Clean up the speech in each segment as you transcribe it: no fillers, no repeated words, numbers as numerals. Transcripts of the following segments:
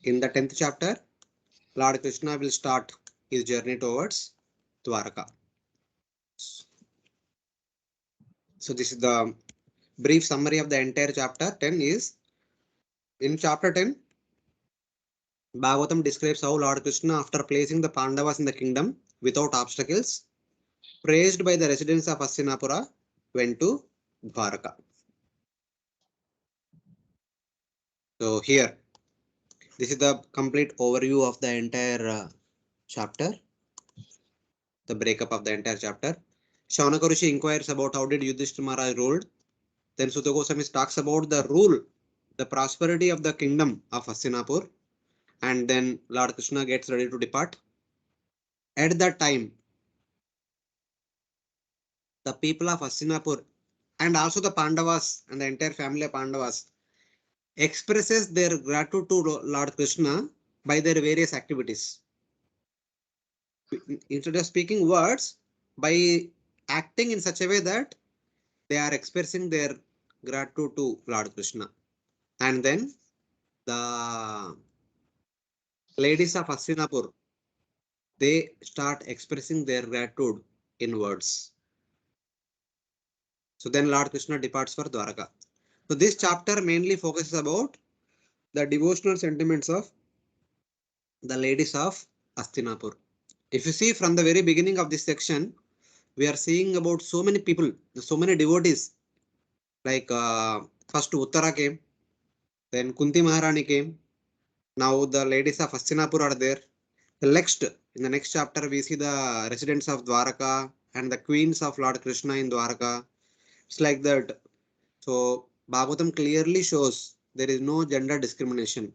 In the 10th chapter, Lord Krishna will start his journey towards Dwaraka. So this is the brief summary of the entire chapter 10 is, in chapter 10, Bhagavatam describes how Lord Krishna, after placing the Pandavas in the kingdom without obstacles, praised by the residents of Hastinapura, went to Dwaraka. So here, this is the complete overview of the entire chapter, the breakup of the entire chapter. Shaunaka Rishi inquires about how did Yudhisthira Maharaj ruled. Then Sutta Goswami talks about the rule, the prosperity of the kingdom of Hastinapur. And then Lord Krishna gets ready to depart. At that time, the people of Hastinapur and also the Pandavas and the entire family of Pandavas expresses their gratitude to Lord Krishna by their various activities. Instead of speaking words, by acting in such a way that they are expressing their gratitude to Lord Krishna. And then the ladies of Hastinapur, they start expressing their gratitude in words. So then Lord Krishna departs for Dwaraka. So this chapter mainly focuses about the devotional sentiments of the ladies of Hastinapur. If you see from the very beginning of this section, we are seeing about so many people, so many devotees. Like first Uttara came, then Kunti Maharani came. Now the ladies of Hastinapur are there. In the next chapter, we see the residents of Dwaraka and the queens of Lord Krishna in Dwaraka. It's like that. So Bhagavatam clearly shows there is no gender discrimination.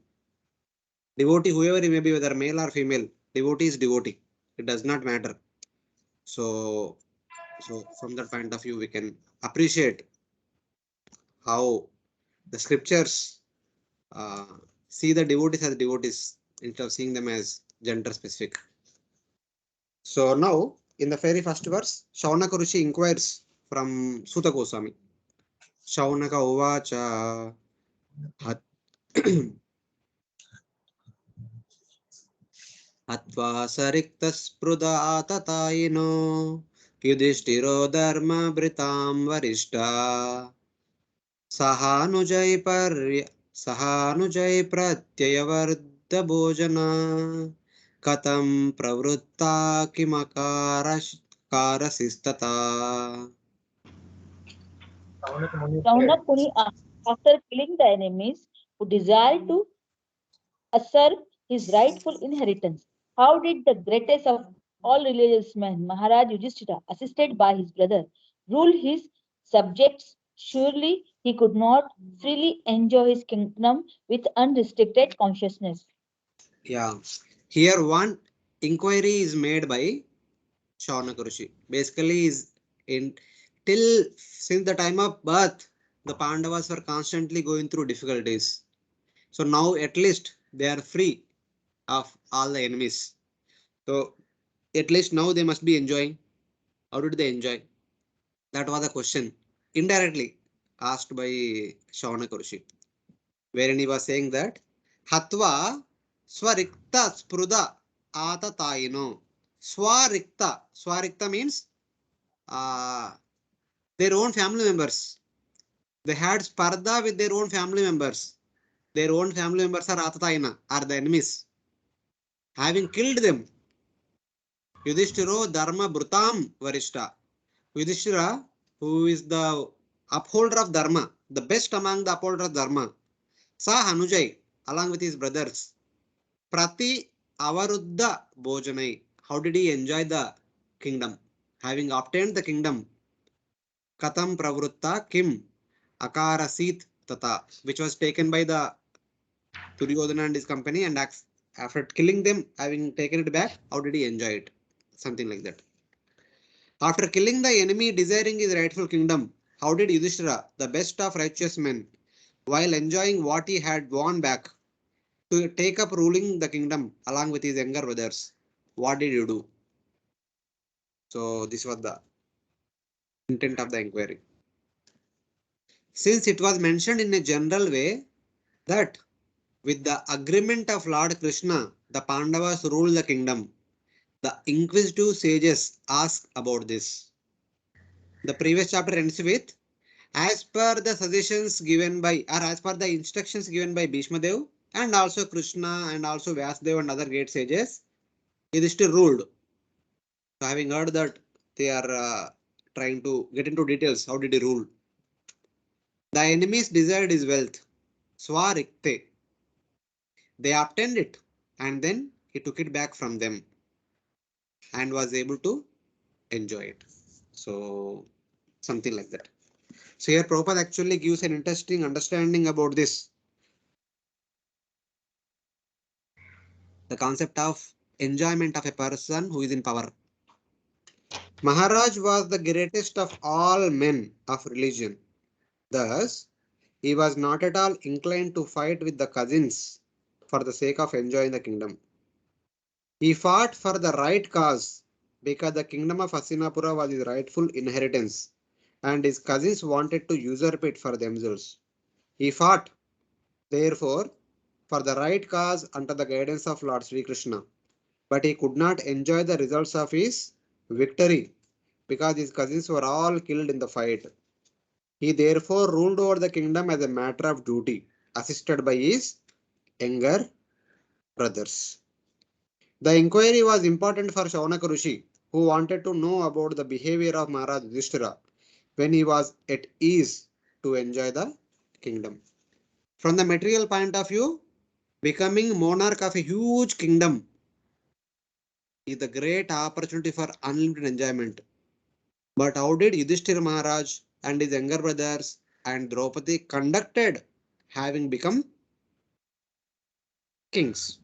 Devotee, whoever he may be, whether male or female, devotee is devotee. It does not matter. So, from that point of view, we can appreciate how the scriptures uh, see the devotees as devotees instead of seeing them as gender specific. So now, in the very first verse, Shaunaka Rishi inquires from Sutta Goswami. Shaunaka Uvacha Atva Sariktasprudha Tatayino Yudhisthiro Dharma Britam Varishta Sahanujay Pratyayavardha Bhojana Katam Pravritta Kimakarasistata. Shaunak Muni, after killing the enemies who desired to assert his rightful inheritance, how did the greatest of all religious men, Maharaj Yudhisthira, assisted by his brother, rule his subjects? Surely he could not freely enjoy his kingdom with unrestricted consciousness. Yeah, here one inquiry is made by Shaunaka Rishi. Basically, is in till since the time of birth, the Pandavas were constantly going through difficulties. So now at least they are free of all the enemies. So at least now they must be enjoying. How did they enjoy? That was the question indirectly asked by Shaunaka Rishi, wherein he was saying that Hatva Swarikta Sprudha Atatayino. Swarikta means uh, their own family members. They had Sparda with their own family members. Their own family members are Atatayana, are the enemies. Having killed them, Yudhishthiro Dharma Brutam Varishta. Yudhishthira, who is the upholder of Dharma, the best among the upholder of Dharma, Sa Hanujai, along with his brothers, Prati Avaruddha Bhojanai. How did he enjoy the kingdom? Having obtained the kingdom, Katam Pravrutta Kim Akarasit Tata, which was taken by the Duryodhana and his company, and after killing them, having taken it back, how did he enjoy it? Something like that. After killing the enemy, desiring his rightful kingdom, how did Yudhishthira, the best of righteous men, while enjoying what he had won back, to take up ruling the kingdom along with his younger brothers, what did you do? So this was the intent of the inquiry. Since it was mentioned in a general way that With the agreement of Lord Krishna, the Pandavas ruled the kingdom. The inquisitive sages ask about this. The previous chapter ends with, as per the suggestions given by, or as per the instructions given by Bhishma Dev and also Krishna and also Vyasdev and other great sages, Yudhishthira ruled. So having heard that, they are trying to get into details. How did he rule? The enemies desired his wealth. Swarikte. They obtained it and then he took it back from them and was able to enjoy it. So something like that. So here Prabhupada actually gives an interesting understanding about this. The concept of enjoyment of a person who is in power. Maharaj was the greatest of all men of religion. Thus, he was not at all inclined to fight with the cousins for the sake of enjoying the kingdom. He fought for the right cause because the kingdom of Hastinapura was his rightful inheritance and his cousins wanted to usurp it for themselves. He fought, therefore, for the right cause under the guidance of Lord Sri Krishna, but he could not enjoy the results of his victory because his cousins were all killed in the fight. He therefore ruled over the kingdom as a matter of duty, assisted by his younger brothers. The inquiry was important for Shaunaka Rishi, who wanted to know about the behavior of Maharaj Yudhisthira when he was at ease to enjoy the kingdom. From the material point of view, becoming monarch of a huge kingdom is a great opportunity for unlimited enjoyment. But how did Yudhishthira Maharaj and his younger brothers and Draupadi conducted having become kings?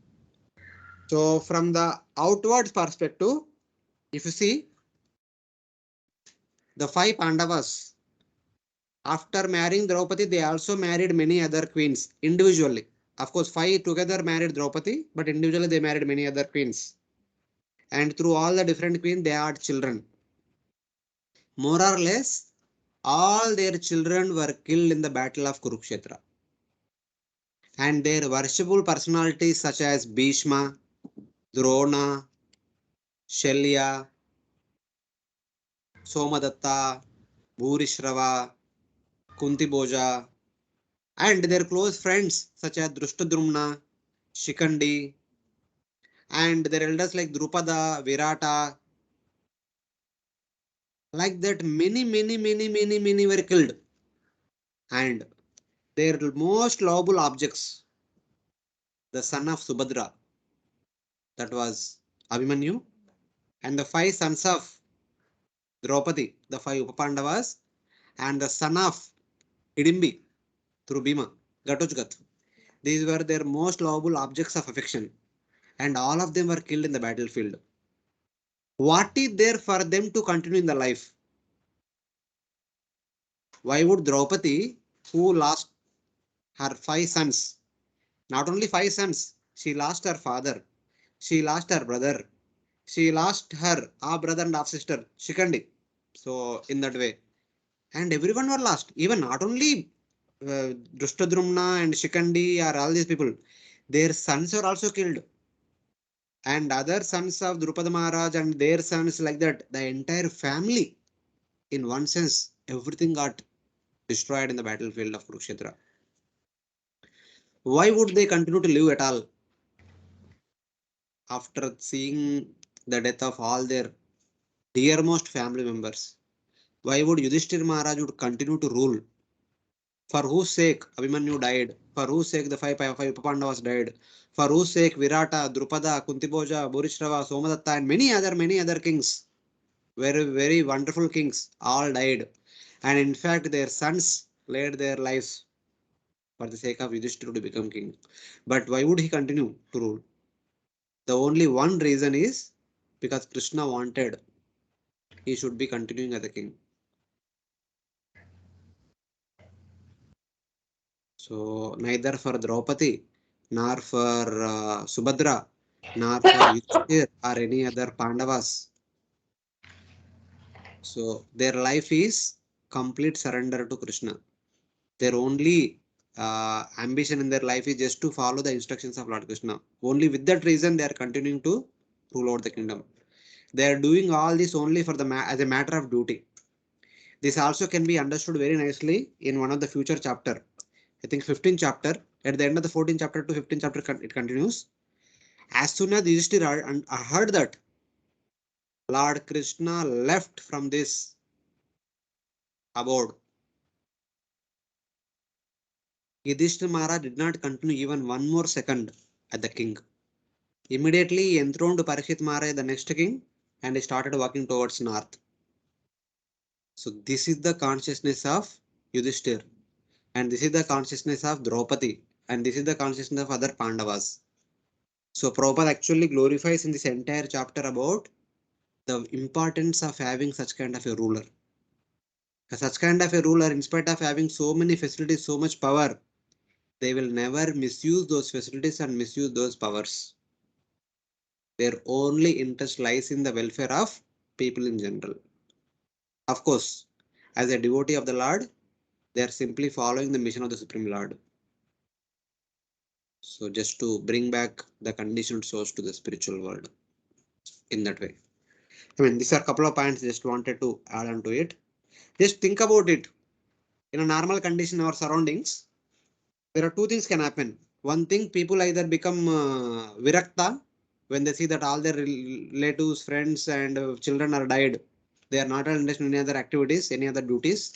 So from the outward perspective, if you see the five Pandavas, after marrying Draupadi, they also married many other queens individually. Of course, five together married Draupadi, but individually they married many other queens. And through all the different queens, they had children. More or less, all their children were killed in the Battle of Kurukshetra. And their worshipful personalities such as Bhishma, Drona, Shalya, Somadatta, Bhurishrava, Kuntiboja, and their close friends such as Drushtadrumna, Shikandi, and their elders like Drupada, Virata, like that many were killed. And their most lovable objects, the son of Subhadra, that was Abhimanyu, and the five sons of Draupadi, the five Upapandavas, and the son of Hidimbi through Bhima, Gatotkath. These were their most lovable objects of affection, and all of them were killed in the battlefield. What is there for them to continue in the life? Why would Draupadi, who lost her five sons, not only five sons, she lost her father, she lost her brother, she lost her half brother and half sister, Shikandi. So, in that way, and everyone were lost, even not only Drushtadrumna and Shikandi or all these people, their sons were also killed, and other sons of Drupada Maharaj and their sons, like that, the entire family, in one sense, everything got destroyed in the battlefield of Kurukshetra. Why would they continue to live at all after seeing the death of all their dearmost family members? Why would Yudhishthira Maharaj would continue to rule? For whose sake Abhimanyu died? For whose sake the five Pandavas died? For whose sake Virata, Drupada, Kuntiboja, Bhurishrava, Somadatta, and many other kings, very wonderful kings, all died. And in fact, their sons laid their lives for the sake of Yudhishthira to become king. But why would he continue to rule? The only one reason is because Krishna wanted he should be continuing as a king. So neither for Draupadi, nor for Subhadra, nor for Yudhishthir or any other Pandavas. So their life is complete surrender to Krishna. Their only ambition in their life is just to follow the instructions of Lord Krishna. Only with that reason they are continuing to rule over the kingdom. They are doing all this only for the as a matter of duty. This also can be understood very nicely in one of the future chapter. I think 15th chapter. At the end of the 14th chapter to 15th chapter, it continues. As soon as Yudhisthira heard that Lord Krishna left from this abode, Yudhishthira Maharaj did not continue even one more second at the king. Immediately he enthroned Parikshit Maharaj the next king and he started walking towards north. So this is the consciousness of Yudhishthir, and this is the consciousness of Draupadi, and this is the consciousness of other Pandavas. So Prabhupada actually glorifies in this entire chapter about the importance of having such kind of a ruler. Such kind of a ruler, in spite of having so many facilities, so much power, they will never misuse those facilities and misuse those powers. Their only interest lies in the welfare of people in general. Of course, as a devotee of the Lord, they are simply following the mission of the Supreme Lord. So just to bring back the conditioned source to the spiritual world in that way. I mean, these are a couple of points just wanted to add on to it. Just think about it. In a normal condition, our surroundings, there are two things can happen. One thing, people either become virakta when they see that all their relatives, friends, and children are died. They are not interested in any other activities, any other duties.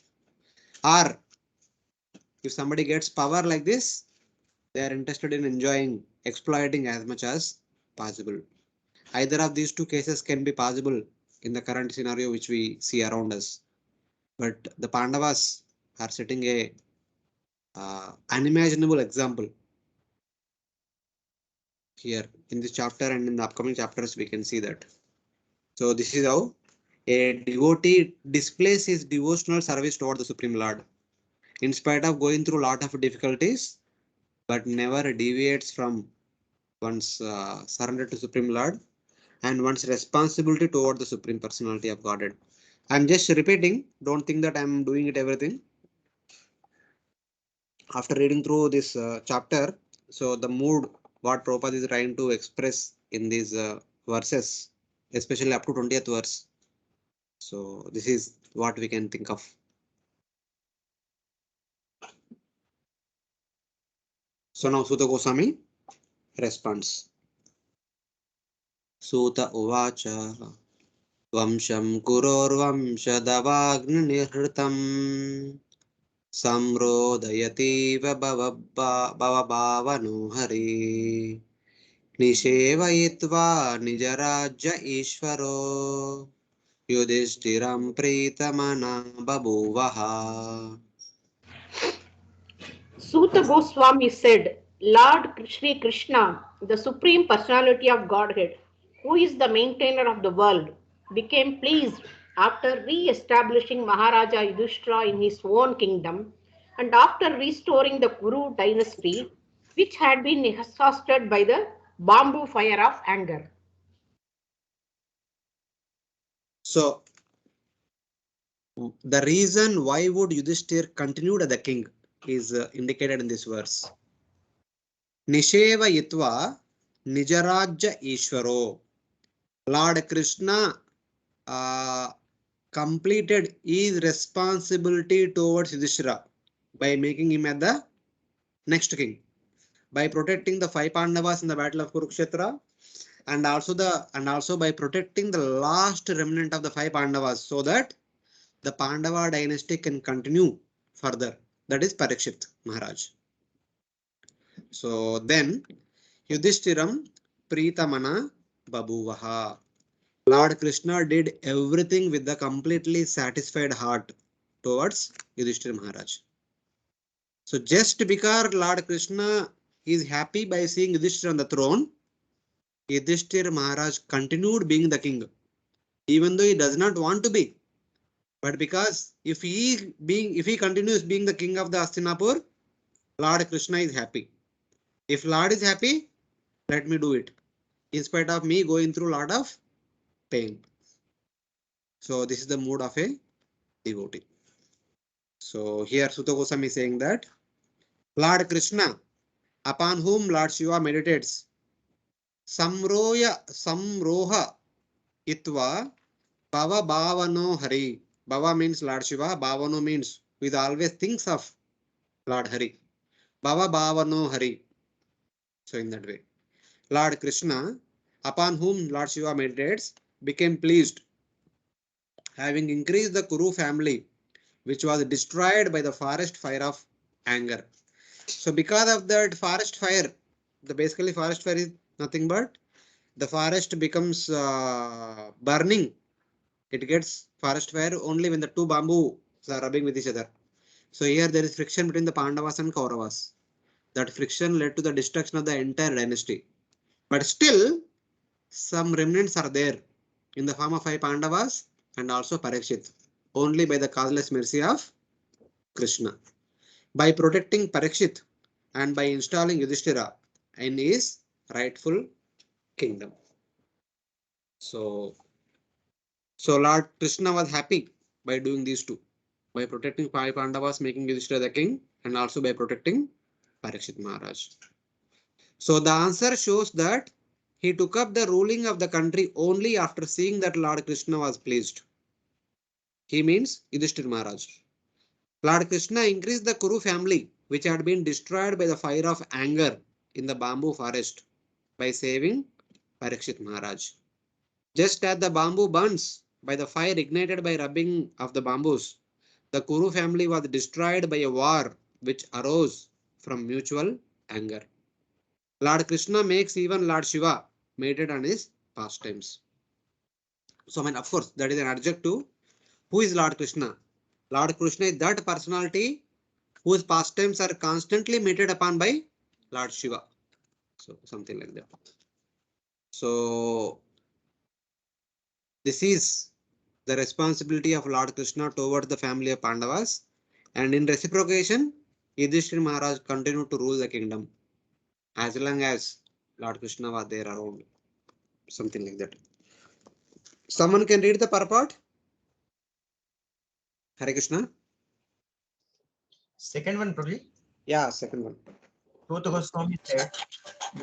Or if somebody gets power like this, they are interested in enjoying, exploiting as much as possible. Either of these two cases can be possible in the current scenario which we see around us. But the Pandavas are setting a unimaginable example here in this chapter, and in the upcoming chapters we can see that. So this is how a devotee displays his devotional service toward the Supreme Lord in spite of going through a lot of difficulties, but never deviates from one's surrender to Supreme Lord and one's responsibility toward the Supreme Personality of Godhead. I'm just repeating, don't think that I'm doing it everything. After reading through this chapter, so the mood what Prabhupada is trying to express in these verses, especially up to 20th verse. So this is what we can think of. So now Suta Goswami responds. Suta Uvacha Vamsham Kurorvamshadavagninihritam Samrodhayativa Bhavabhavano Hari Nishevayitva Nijarajya Ishvaro Yudhishtiram Pritamana Babuvaha. Suta Goswami said, Lord Sri Krishna, the Supreme Personality of Godhead, who is the maintainer of the world, became pleased after re-establishing Maharaja Yudhisthira in his own kingdom and after restoring the Kuru dynasty, which had been exhausted by the bamboo fire of anger. So the reason why would Yudhishthir continued as the king is indicated in this verse. Nisheva Yitva Nijarajya Ishvaro. Lord Krishna completed his responsibility towards Yudhishthira by making him as the next king, by protecting the five Pandavas in the Battle of Kurukshetra, and also by protecting the last remnant of the five Pandavas, so that the Pandava dynasty can continue further. That is Parikshit Maharaj. So then Yudhishtiram Pritamana Babuvaha. Lord Krishna did everything with the completely satisfied heart towards Yudhishthira Maharaj. So just because Lord Krishna is happy by seeing Yudhishthira on the throne, Yudhishthira Maharaj continued being the king, even though he does not want to be. But because if he continues being the king of the Hastinapur, Lord Krishna is happy. If Lord is happy, let me do it, in spite of me going through a lot of pain. So this is the mood of a devotee. So here Suta Goswami is saying that Lord Krishna, upon whom Lord Shiva meditates, samroha itva bhava bhavano hari. Bhava means Lord Shiva, bhavano means with always thinks of Lord Hari. Bhava bhavano hari. So in that way, Lord Krishna, upon whom Lord Shiva meditates, became pleased, having increased the Kuru family, which was destroyed by the forest fire of anger. So because of that forest fire, the basically forest fire is nothing but the forest becomes burning. It gets forest fire only when the two bamboo are rubbing with each other. So here there is friction between the Pandavas and Kauravas. That friction led to the destruction of the entire dynasty. But still, some remnants are there in the form of 5 Pandavas and also Parikshit, only by the causeless mercy of Krishna. By protecting Parikshit and by installing Yudhisthira in his rightful kingdom. So, so Lord Krishna was happy by doing these two, by protecting 5 Pandavas, making Yudhishthira the king, and also by protecting Parikshit Maharaj. So the answer shows that he took up the ruling of the country only after seeing that Lord Krishna was pleased. He means Yudhishthira Maharaj. Lord Krishna increased the Kuru family, which had been destroyed by the fire of anger in the bamboo forest, by saving Parikshit Maharaj. Just as the bamboo burns by the fire ignited by rubbing of the bamboos, the Kuru family was destroyed by a war which arose from mutual anger. Lord Krishna makes even Lord Shiva mated on his pastimes. So, I mean, of course, that is an adjective. Who is Lord Krishna? Lord Krishna is that personality whose pastimes are constantly mated upon by Lord Shiva. So, something like that. So, this is the responsibility of Lord Krishna towards the family of Pandavas, and in reciprocation, Yudhishthira Maharaj continued to rule the kingdom as long as Lord Krishna was there around. Something like that. Someone can read the purport? Hare Krishna. Second one, Prabhu. Yeah, second one. Ruta Goswami said,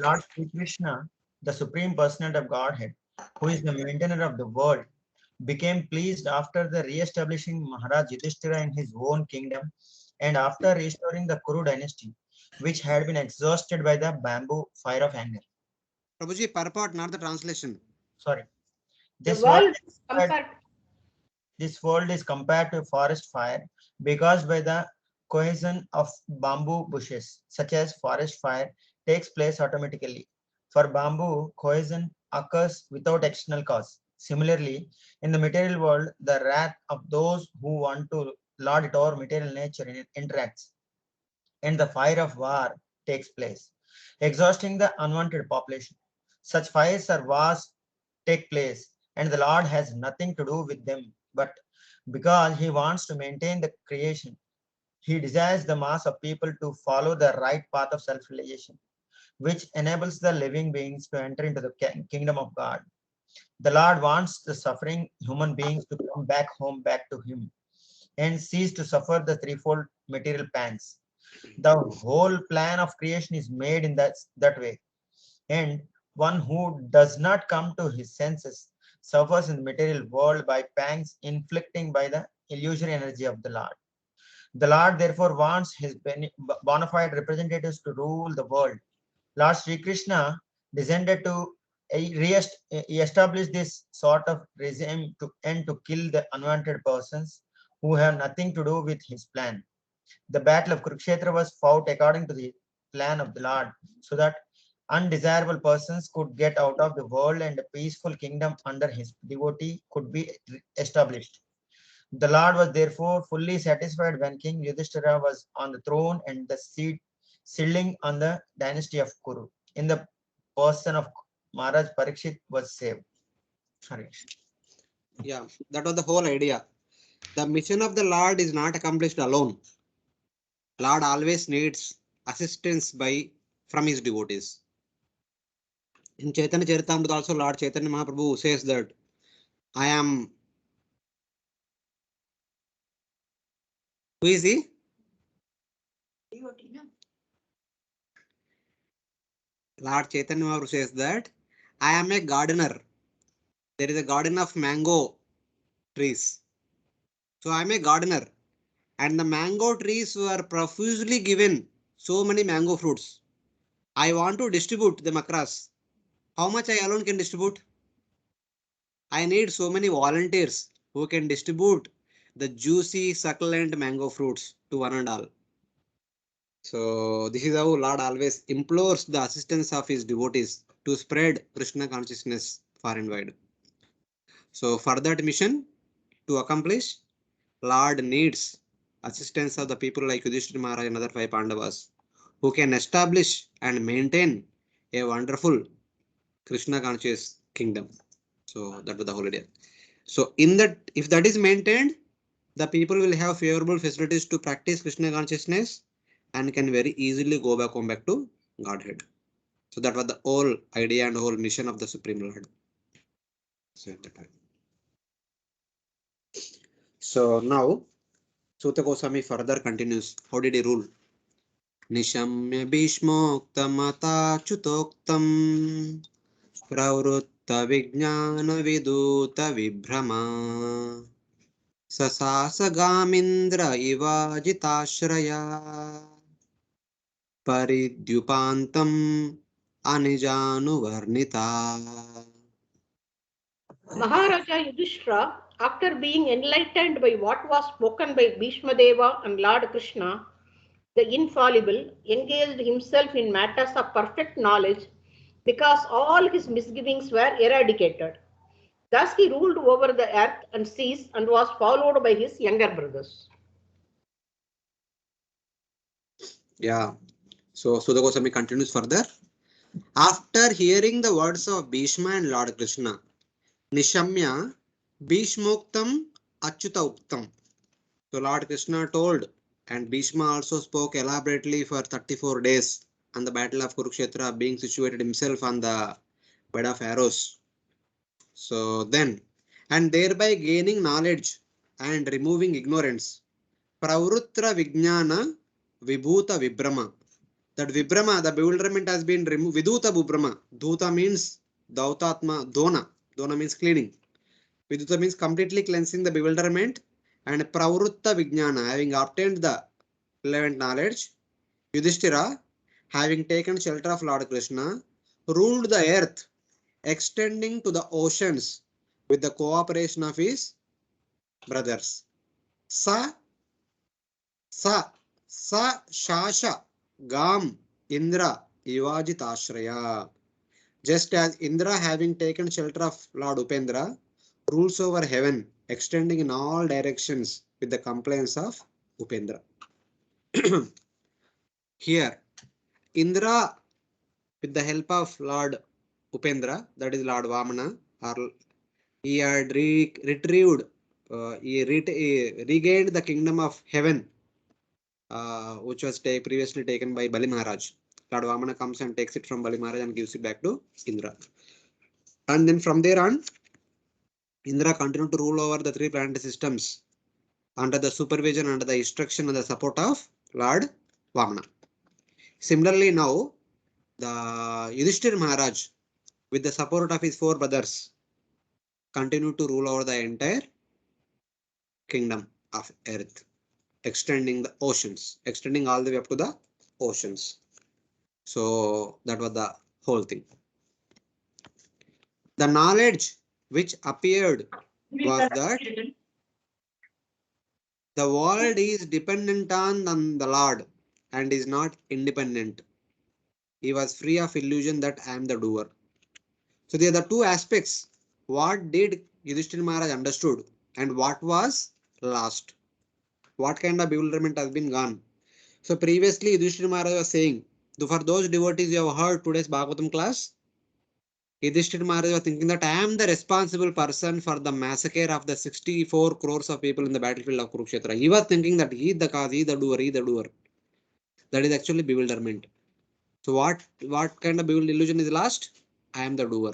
Lord Sri Krishna, the Supreme Personality of Godhead, who is the maintainer of the world, became pleased after the re-establishing Maharaj Yudhisthira in his own kingdom and after restoring the Kuru dynasty, which had been exhausted by the bamboo fire of anger. Prabhuji, purport, not the translation. Sorry. The This world, world is compared. this world is compared to a forest fire because by the cohesion of bamboo bushes, such as forest fire, takes place automatically. For bamboo, cohesion occurs without external cause. Similarly, in the material world, the wrath of those who want to lord it over material nature interacts, and the fire of war takes place, exhausting the unwanted population. Such fires or wars take place, and the Lord has nothing to do with them, but because He wants to maintain the creation, He desires the mass of people to follow the right path of self realization, which enables the living beings to enter into the kingdom of God. The Lord wants the suffering human beings to come back home, back to Him, and cease to suffer the threefold material pangs. The whole plan of creation is made in that way, and one who does not come to his senses suffers in the material world by pangs inflicted by the illusory energy of the Lord. The Lord therefore wants his bona fide representatives to rule the world. Lord Sri Krishna descended to establish this sort of regime to and to kill the unwanted persons who have nothing to do with his plan. The Battle of Kurukshetra was fought according to the plan of the Lord, so that undesirable persons could get out of the world and a peaceful kingdom under his devotee could be established. The Lord was therefore fully satisfied when King Yudhisthira was on the throne and the sealing on the dynasty of Kuru. In the person of Maharaj Parikshit was saved. Sorry. Yeah, that was the whole idea. The mission of the Lord is not accomplished alone. Lord always needs assistance from his devotees. In Chaitanya Charitamrita also Lord Chaitanya Mahaprabhu says that I am. Who is he? Devotee, no? Lord Chaitanya Mahaprabhu says that I am a gardener. There is a garden of mango trees. So I am a gardener. And the mango trees were profusely given so many mango fruits. I want to distribute them across. How much I alone can distribute? I need so many volunteers who can distribute the juicy, succulent mango fruits to one and all. So this is how Lord always implores the assistance of his devotees to spread Krishna consciousness far and wide. So for that mission to accomplish, Lord needs assistance of the people like Yudhisthira Maharaj and other five Pandavas who can establish and maintain a wonderful Krishna conscious kingdom. So that was the whole idea. So in that, if that is maintained, the people will have favorable facilities to practice Krishna consciousness and can very easily go back home back to Godhead. So that was the whole idea and whole mission of the Supreme Lord. So now Suta Goswami further continues. How did he rule? Nishamya Bhishmoktamatachutoktam Pravrutta Vijnana Viduta Vibhrama Sasasagamindra Ivajitashraya Paridyupantam Anijanuvarnita. Maharaja Yudhisthira, after being enlightened by what was spoken by Bhishma Deva and Lord Krishna, the infallible, engaged himself in matters of perfect knowledge because all his misgivings were eradicated. Thus he ruled over the earth and seas and was followed by his younger brothers. Yeah. So Suta Goswami continues further. After hearing the words of Bhishma and Lord Krishna, Nishamya Bhishmoktam Achyuta Uktam. So Lord Krishna told, and Bhishma also spoke elaborately for 34 days on the Battle of Kurukshetra, being situated himself on the bed of arrows. So then, and thereby gaining knowledge and removing ignorance. Pravrutra Vijnana Vibhuta Vibrama. That Vibrama, the bewilderment has been removed. Viduta Bubrama. Dhuta means Dautatma. Dona. Dona means cleaning. Viduta means completely cleansing the bewilderment. And Pravrutta Vijnana, having obtained the relevant knowledge. Yudhisthira, having taken shelter of Lord Krishna, ruled the earth, extending to the oceans with the cooperation of his brothers. Sa Shasha Gam Indra Ivajitashraya. Just as Indra, having taken shelter of Lord Upendra, rules over heaven, extending in all directions with the compliance of Upendra. Here, Indra, with the help of Lord Upendra, that is Lord Vamana, he had retrieved, he regained the kingdom of heaven, which was previously taken by Bali Maharaj. Lord Vamana comes and takes it from Bali Maharaj and gives it back to Indra. And then from there on, Indra continued to rule over the three planetary systems under the supervision, under the instruction and the support of Lord Vamana. Similarly, now the Yudhisthira Maharaj, with the support of his four brothers, continued to rule over the entire kingdom of earth, extending the oceans, extending all the way up to the oceans. So that was the whole thing. The knowledge which appeared was that the world is dependent on the Lord and is not independent. He was free of illusion that I am the doer. So there are the two aspects. What did Yudhisthira Maharaj understood and what was lost? What kind of bewilderment has been gone? So previously Yudhisthira Maharaj was saying, for those devotees you have heard today's Bhagavatam class, Yudhisthira Maharaj was thinking that I am the responsible person for the massacre of the 64 crores of people in the battlefield of Kurukshetra. He was thinking that he is the cause, he is the doer, he is the doer. That is actually bewilderment. So what kind of illusion is lost? I am the doer.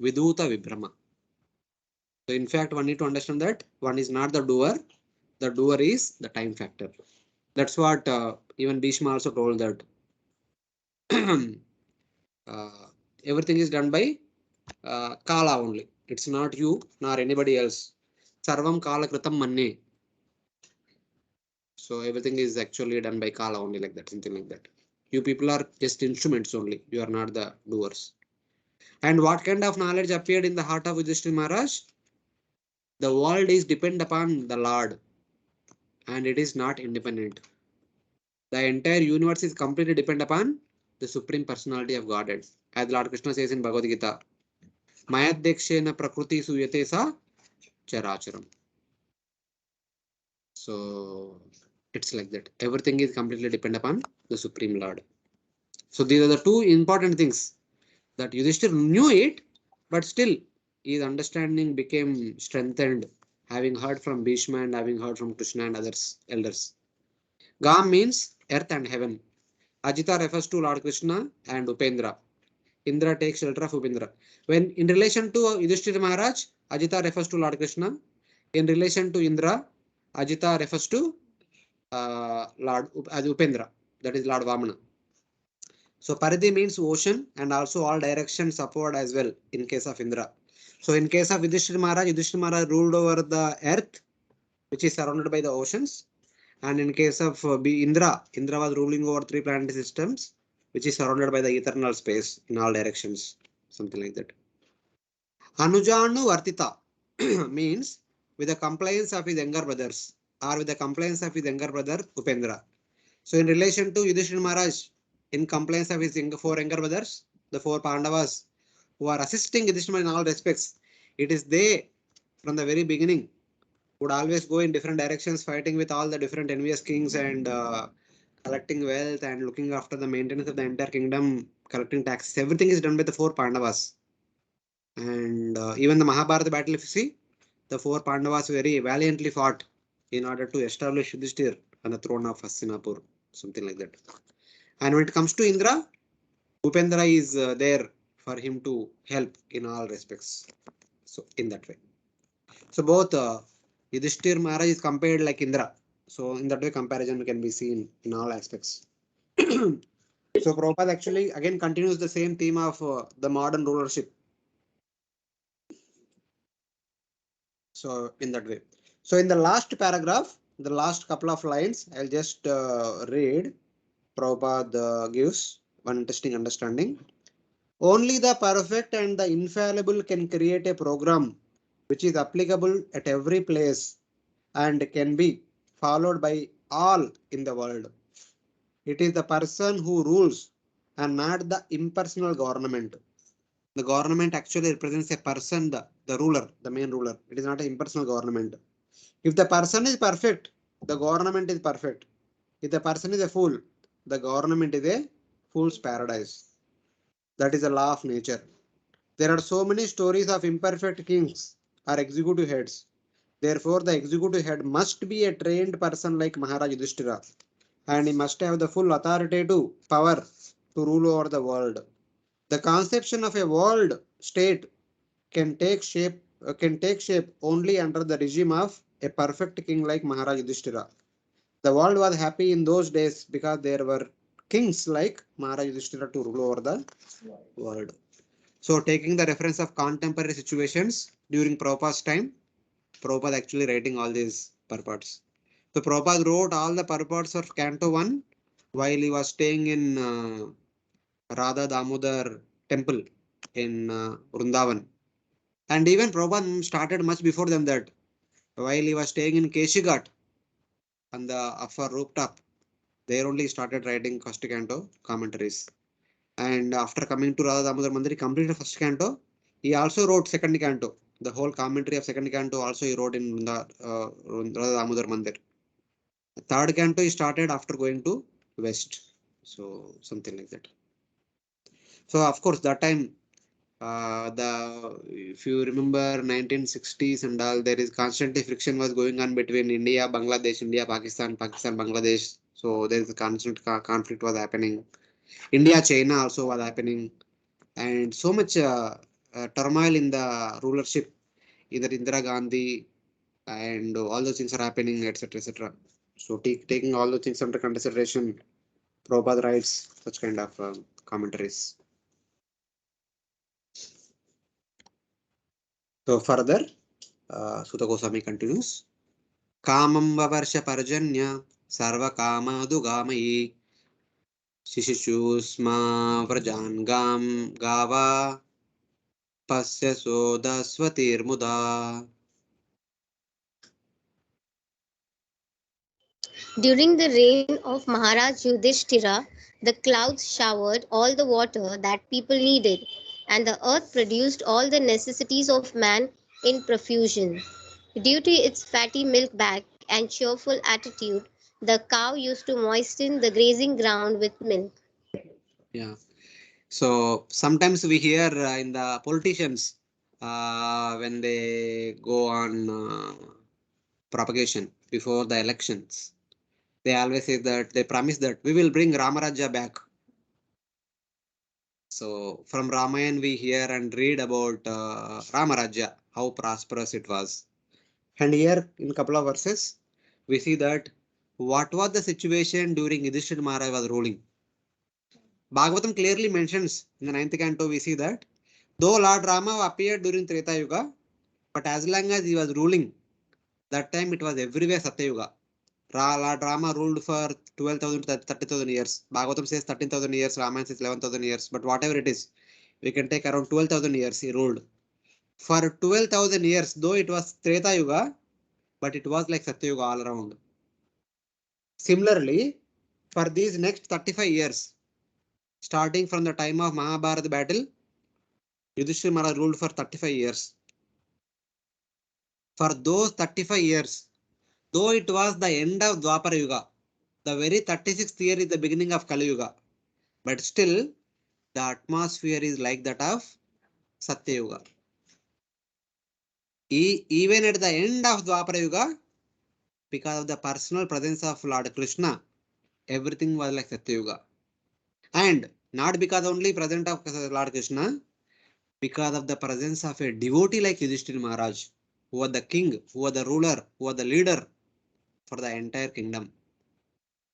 Viduta Vibhrama. So in fact, one need to understand that one is not the doer. The doer is the time factor. That's what even Bhishma also told that. Everything is done by Kala only. It's not you nor anybody else. Sarvam Kala Kritam Manne. So everything is actually done by Kala only, like that, something like that. You people are just instruments only. You are not the doers. And what kind of knowledge appeared in the heart of Yudhisthira Maharaj? The world is depend upon the Lord and it is not independent. The entire universe is completely depend upon the Supreme Personality of Godhead. As Lord Krishna says in Bhagavad Gita, Mayadekshena Prakriti Suyate Sa Characharam. So it's like that. Everything is completely depend upon the Supreme Lord. So these are the two important things that Yudhishthir knew it, but still his understanding became strengthened, having heard from Bhishma and having heard from Krishna and others elders. Gam means earth and heaven. Ajita refers to Lord Krishna and Upendra. Indra takes shelter of Upendra. When in relation to Yudhishthira Maharaj, Ajita refers to Lord Krishna. In relation to Indra, Ajita refers to Lord Upendra, that is Lord Vamana. So Paridhi means ocean and also all directions upward as well in case of Indra. So in case of Yudhishthira Maharaj ruled over the earth, which is surrounded by the oceans. And in case of Indra was ruling over three planetary systems, which is surrounded by the eternal space in all directions, something like that. Anujanu Vartita means with the compliance of his younger brothers or with the compliance of his younger brother Upendra. So in relation to Yudhishthira Maharaj, in compliance of his four younger brothers, the four Pandavas who are assisting Yudhishthira in all respects, it is they from the very beginning would always go in different directions, fighting with all the different envious kings and collecting wealth and looking after the maintenance of the entire kingdom, collecting taxes. Everything is done by the four Pandavas. And even the Mahabharata battle, if you see, the four Pandavas very valiantly fought in order to establish Yudhishthir on the throne of Hastinapur, something like that. And when it comes to Indra, Upendra is there for him to help in all respects. So in that way. So both Yudhishthir Maharaj is compared like Indra. So in that way comparison can be seen in all aspects. So Prabhupada actually again continues the same theme of the modern rulership. So in that way. So in the last paragraph, the last couple of lines, I'll just read. Prabhupada gives one interesting understanding. Only the perfect and the infallible can create a program which is applicable at every place and can be followed by all in the world. It is the person who rules and not the impersonal government. The government actually represents a person, the ruler, the main ruler. It is not an impersonal government. If the person is perfect, the government is perfect. If the person is a fool, the government is a fool's paradise. That is the law of nature. There are so many stories of imperfect kings or executive heads. Therefore, the executive head must be a trained person like Maharaja Yudhishthira, and he must have the full authoritative power to rule over the world. The conception of a world state can take shape only under the regime of a perfect king like Maharaja Yudhishthira. The world was happy in those days because there were kings like Maharaja Yudhishthira to rule over the world. So taking the reference of contemporary situations during Prabhupada's time, Prabhupada actually writing all these purports. So Prabhupada wrote all the purports of Canto 1 while he was staying in Radha Damodar temple in Vrindavan. And even Prabhupada started much before than that. While he was staying in Keshigat on the upper rooftop, there only started writing first canto commentaries. And after coming to Radha Damodar Mandir, he completed first canto. He also wrote second canto. The whole commentary of second canto also he wrote in the Radha Damodar Mandir. The third canto he started after going to West. So something like that. So of course that time the if you remember 1960s and all, there is constantly friction was going on between India, Bangladesh, India, Pakistan, Pakistan, Bangladesh. So there is a constant conflict was happening. India, China also was happening, and so much turmoil in the rulership. Either Indira Gandhi and all those things are happening, etc., etc. So taking all those things under consideration, Prabhupada writes such kind of commentaries. So further, Suta Goswami continues. Kamam Vavarsha Parjanya Sarva Kama Dugamayi Shishishusma Vrajangam Gava Pasya Sodaswatirmuda. During the reign of Maharaj Yudhisthira, the clouds showered all the water that people needed, and the earth produced all the necessities of man in profusion. Due to its fatty milk bag and cheerful attitude, the cow used to moisten the grazing ground with milk. Yeah. So sometimes we hear in the politicians when they go on propagation before the elections, they always say that they promise that we will bring Ramaraja back. So from Ramayana we hear and read about Ramaraja, how prosperous it was. And here in couple of verses, we see that what was the situation during Yudhishthira Maharaj was ruling. Bhagavatam clearly mentions in the 9th canto, we see that though Lord Rama appeared during Treta Yuga, but as long as he was ruling, that time it was everywhere Satya Yuga. Lord Rama ruled for 12,000 to 30,000 years. Bhagavatam says 13,000 years, Ramayana says 11,000 years, but whatever it is, we can take around 12,000 years he ruled. For 12,000 years, though it was Treta Yuga, but it was like Satya Yuga all around. Similarly, for these next 35 years, starting from the time of Mahabharata battle, Yudhishthira Maharaj ruled for 35 years. For those 35 years, though it was the end of Dwapara Yuga, the very 36th year is the beginning of Kali Yuga, but still the atmosphere is like that of Satya Yuga. Even at the end of Dwapara Yuga, because of the personal presence of Lord Krishna, everything was like Satya Yuga. And not because only present of Lord Krishna, because of the presence of a devotee like Yudhishthira Maharaj, who was the king, who was the ruler, who was the leader for the entire kingdom.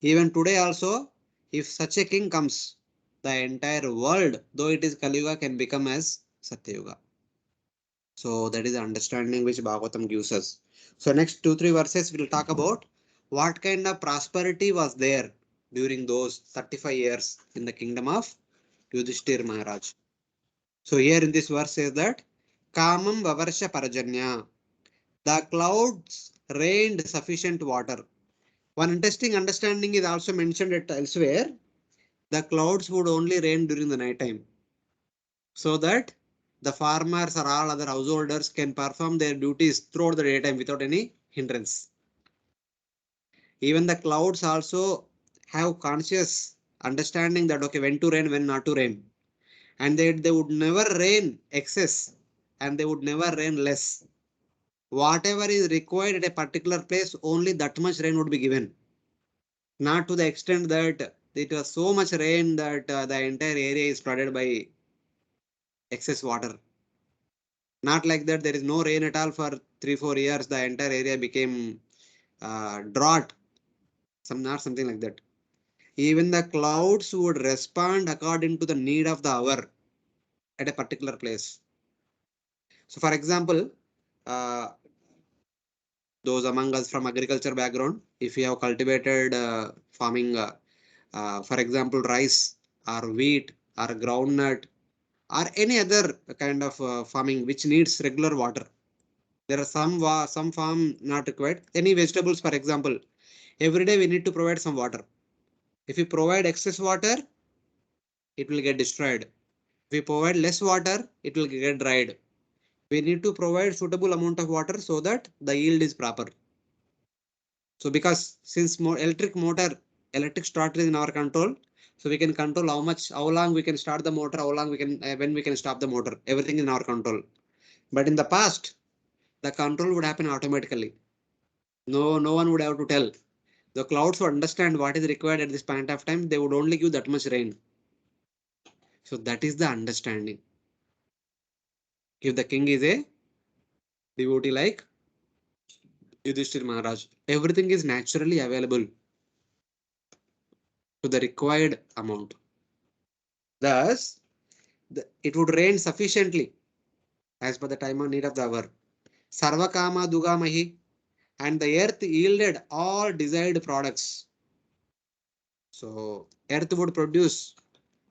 Even today also, if such a king comes, the entire world, though it is Kali Yuga, can become as Satya Yuga. So that is the understanding which Bhagavatam gives us. So next 2-3 verses we'll talk about what kind of prosperity was there during those 35 years in the kingdom of Yudhishthira Maharaj. So here in this verse says that Kamam Vavarsha Parajanya. The clouds rained sufficient water. One interesting understanding is also mentioned at elsewhere. The clouds would only rain during the night time, so that the farmers or all other householders can perform their duties throughout the daytime without any hindrance. Even the clouds also have conscious understanding that okay, when to rain, when not to rain, and they would never rain excess and they would never rain less. Whatever is required at a particular place, only that much rain would be given. Not to the extent that it was so much rain that the entire area is flooded by excess water. Not like that, there is no rain at all for 3-4 years, the entire area became drought. Not something like that. Even the clouds would respond according to the need of the hour at a particular place. So for example, uh, those among us from agriculture background, if you have cultivated farming, for example, rice or wheat or groundnut or any other kind of farming which needs regular water. There are some farm not required. Any vegetables, for example, every day we need to provide some water. If we provide excess water, it will get destroyed. If we provide less water, it will get dried. We need to provide suitable amount of water so that the yield is proper. So because since electric starter is in our control, so we can control how long we can start the motor, how long we can, when we can stop the motor, everything in our control. But in the past, the control would happen automatically. No one would have to tell. The clouds would understand what is required at this point of time. They would only give that much rain. So that is the understanding. If the king is a devotee like Yudhishthira Maharaj, everything is naturally available to the required amount. Thus, it would rain sufficiently. as per the time and need of the hour. Sarvakama Dugamahi, and the earth yielded all desired products. So earth would produce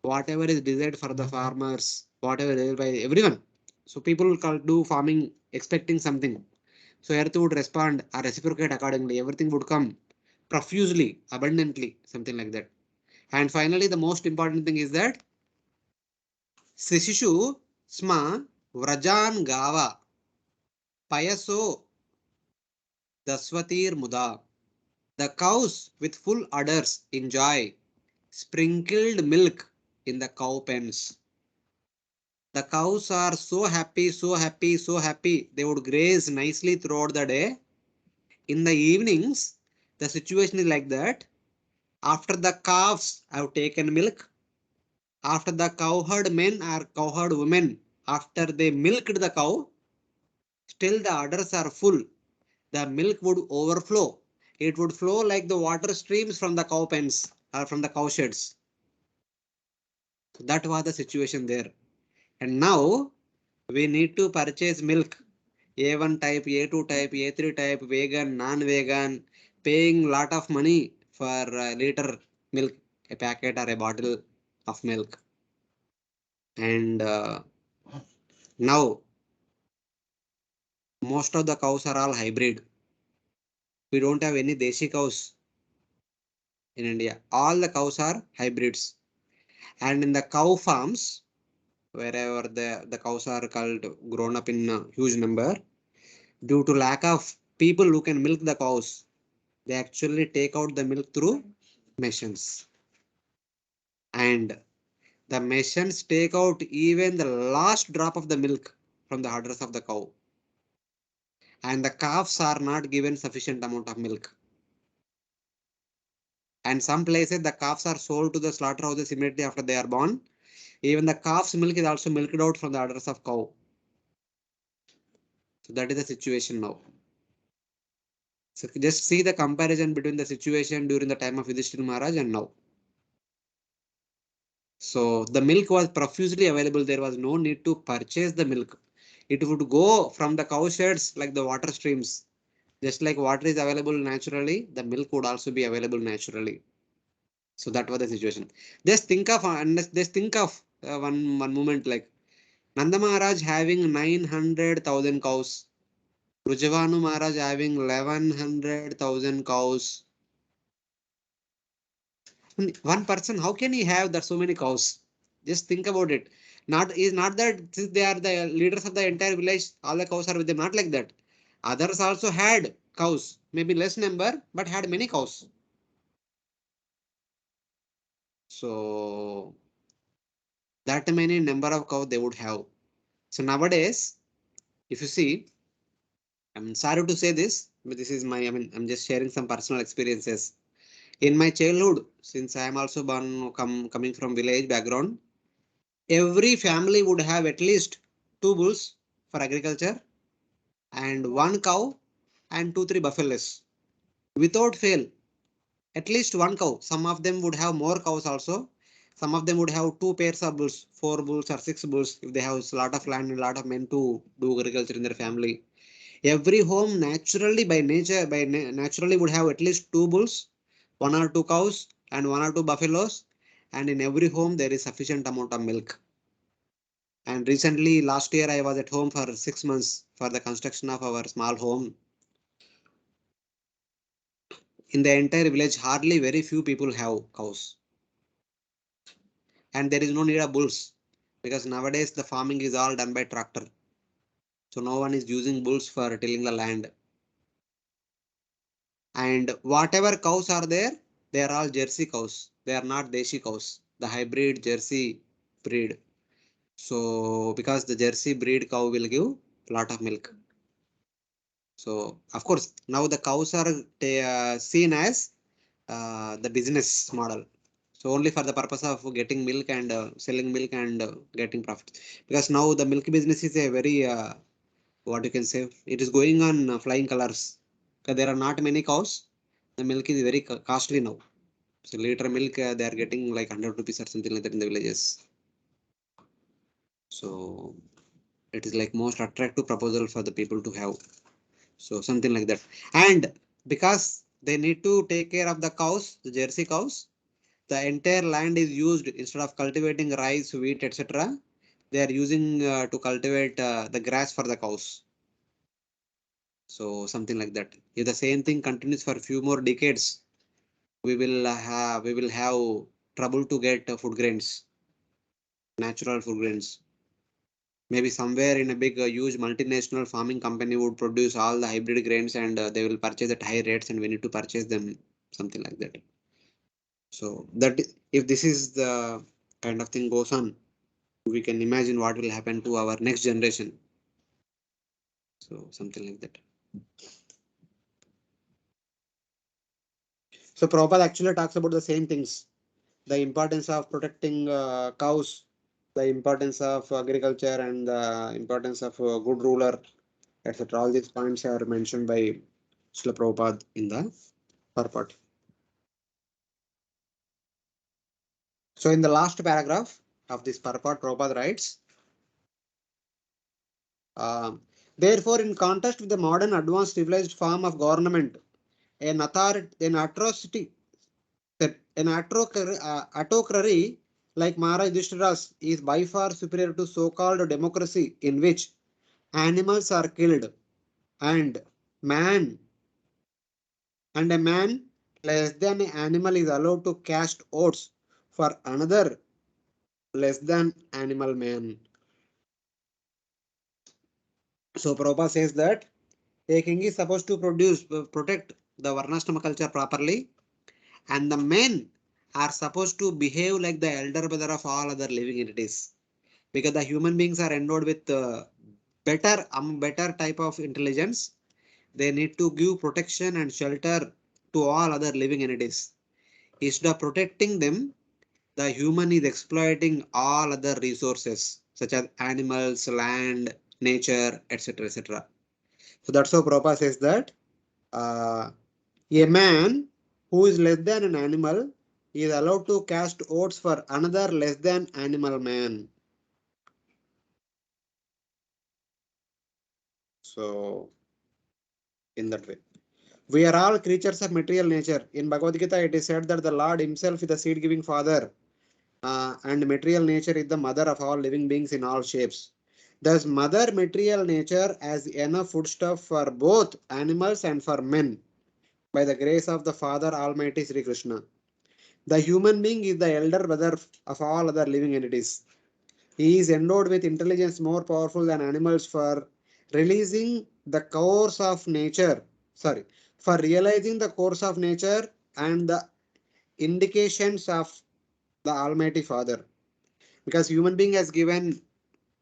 whatever is desired for the farmers, whatever is by everyone. So people will do farming expecting something. So earth would respond or reciprocate accordingly. Everything would come profusely, abundantly, something like that. And finally, the most important thing is that Sishishu Sma Vrajan Gava Payaso Daswatir Muda. The cows with full udders enjoy sprinkled milk in the cow pens. The cows are so happy, so happy, so happy. They would graze nicely throughout the day. In the evenings, the situation is like that. After the calves have taken milk, after the cowherd men or cowherd women, after they milked the cow, still the udders are full. The milk would overflow. It would flow like the water streams from the cow pens or from the cow sheds. So that was the situation there. And now we need to purchase milk. A1 type, A2 type, A3 type, vegan, non-vegan, paying lot of money for a liter milk, a packet or a bottle of milk. And now most of the cows are all hybrid. We don't have any Deshi cows in India. All the cows are hybrids. And in the cow farms, wherever the cows are called grown up in a huge number, due to lack of people who can milk the cows, they actually take out the milk through machines. And the machines take out even the last drop of the milk from the udders of the cow. And the calves are not given sufficient amount of milk. And some places the calves are sold to the slaughterhouses immediately after they are born. Even the calf's milk is also milked out from the udders of cow. So that is the situation now. So just see the comparison between the situation during the time of Yudhisthira Maharaj and now. So the milk was profusely available. There was no need to purchase the milk. It would go from the cow sheds like the water streams. Just like water is available naturally, the milk would also be available naturally. So that was the situation. Just think of one moment like Nanda Maharaj having 900,000 cows. Rujavanu Maharaj having 1100,000 cows. One person, how can he have that so many cows? Just think about it. Not that since they are the leaders of the entire village, all the cows are with them. Not like that. Others also had cows, maybe less number, but had many cows. So that many number of cows they would have. So nowadays, if you see, I'm sorry to say this, but this is I'm just sharing some personal experiences. In my childhood, since I am also coming from village background, every family would have at least two bulls for agriculture and one cow and two, three buffaloes. Without fail, at least one cow. Some of them would have more cows also. Some of them would have two pairs of bulls, four bulls or six bulls if they have a lot of land and a lot of men to do agriculture in their family. Every home naturally by nature naturally would have at least two bulls, one or two cows and one or two buffaloes, and in every home there is sufficient amount of milk. And recently last year I was at home for 6 months for the construction of our small home. In the entire village hardly very few people have cows, and there is no need of bulls because nowadays the farming is all done by tractor, so no one is using bulls for tilling the land. And whatever cows are there, they are all Jersey cows. They are not Deshi cows, the hybrid Jersey breed. So because the Jersey breed cow will give lot of milk. So of course now the cows are seen as the business model. So only for the purpose of getting milk and selling milk and getting profit. Because now the milk business is a very what you can say, it is going on flying colors. Because there are not many cows, the milk is very costly now. So liter milk they are getting like 100 rupees or something like that in the villages. So It is like most attractive proposal for the people to have. So something like that. And because they need to take care of the cows, the Jersey cows, the entire land is used instead of cultivating rice, wheat, etc. They are using to cultivate the grass for the cows. So something like that. If the same thing continues for a few more decades, we will have trouble to get food grains, natural food grains. Maybe somewhere in a big, huge multinational farming company would produce all the hybrid grains and they will purchase at high rates and we need to purchase them, something like that. So that if this is the kind of thing goes on, we can imagine what will happen to our next generation. So something like that. So Prabhupada actually talks about the same things. The importance of protecting cows, the importance of agriculture and the importance of a good ruler, etc. All these points are mentioned by Srila Prabhupada in the purport. So in the last paragraph of this purport, Prabhupada writes, therefore, in contrast with the modern advanced civilized form of government, an atrocity, autocracy like Maharaja Yudhisthira's is by far superior to so-called democracy in which animals are killed and man and a man less than an animal is allowed to cast oats for another less than animal man. So Prabhupada says that a king is supposed to protect the Varnashrama culture properly, and the men are supposed to behave like the elder brother of all other living entities, because the human beings are endowed with better type of intelligence. They need to give protection and shelter to all other living entities. Instead of protecting them, the human is exploiting all other resources such as animals, land, nature, etc. etc. So that's how Prabhupada says that uh, a man who is less than an animal is allowed to cast oats for another less than animal man. So in that way, we are all creatures of material nature. In Bhagavad Gita, it is said that the Lord himself is the seed-giving father, and material nature is the mother of all living beings in all shapes. Thus, mother material nature has enough foodstuff for both animals and for men by the grace of the Father Almighty Sri Krishna. The human being is the elder brother of all other living entities. He is endowed with intelligence more powerful than animals for releasing the course of nature. Sorry, for realizing the course of nature and the indications of the Almighty Father. Because human being has given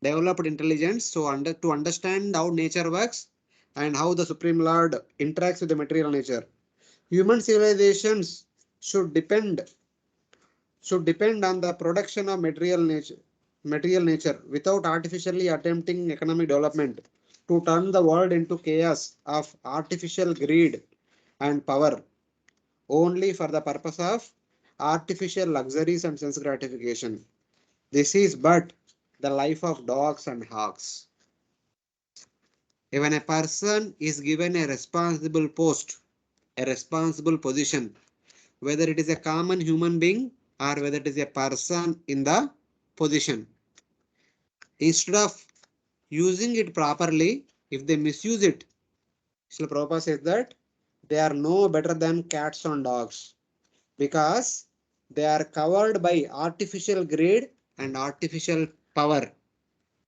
developed intelligence, so to understand how nature works and how the Supreme Lord interacts with the material nature. Human civilizations should depend on the production of material nature without artificially attempting economic development to turn the world into chaos of artificial greed and power only for the purpose of artificial luxuries and sense gratification. This is but the life of dogs and hogs. When a person is given a responsible post, a responsible position, whether it is a common human being or whether it is a person in the position, instead of using it properly, if they misuse it, Srila Prabhupada says that they are no better than cats and dogs because they are covered by artificial greed and artificial power,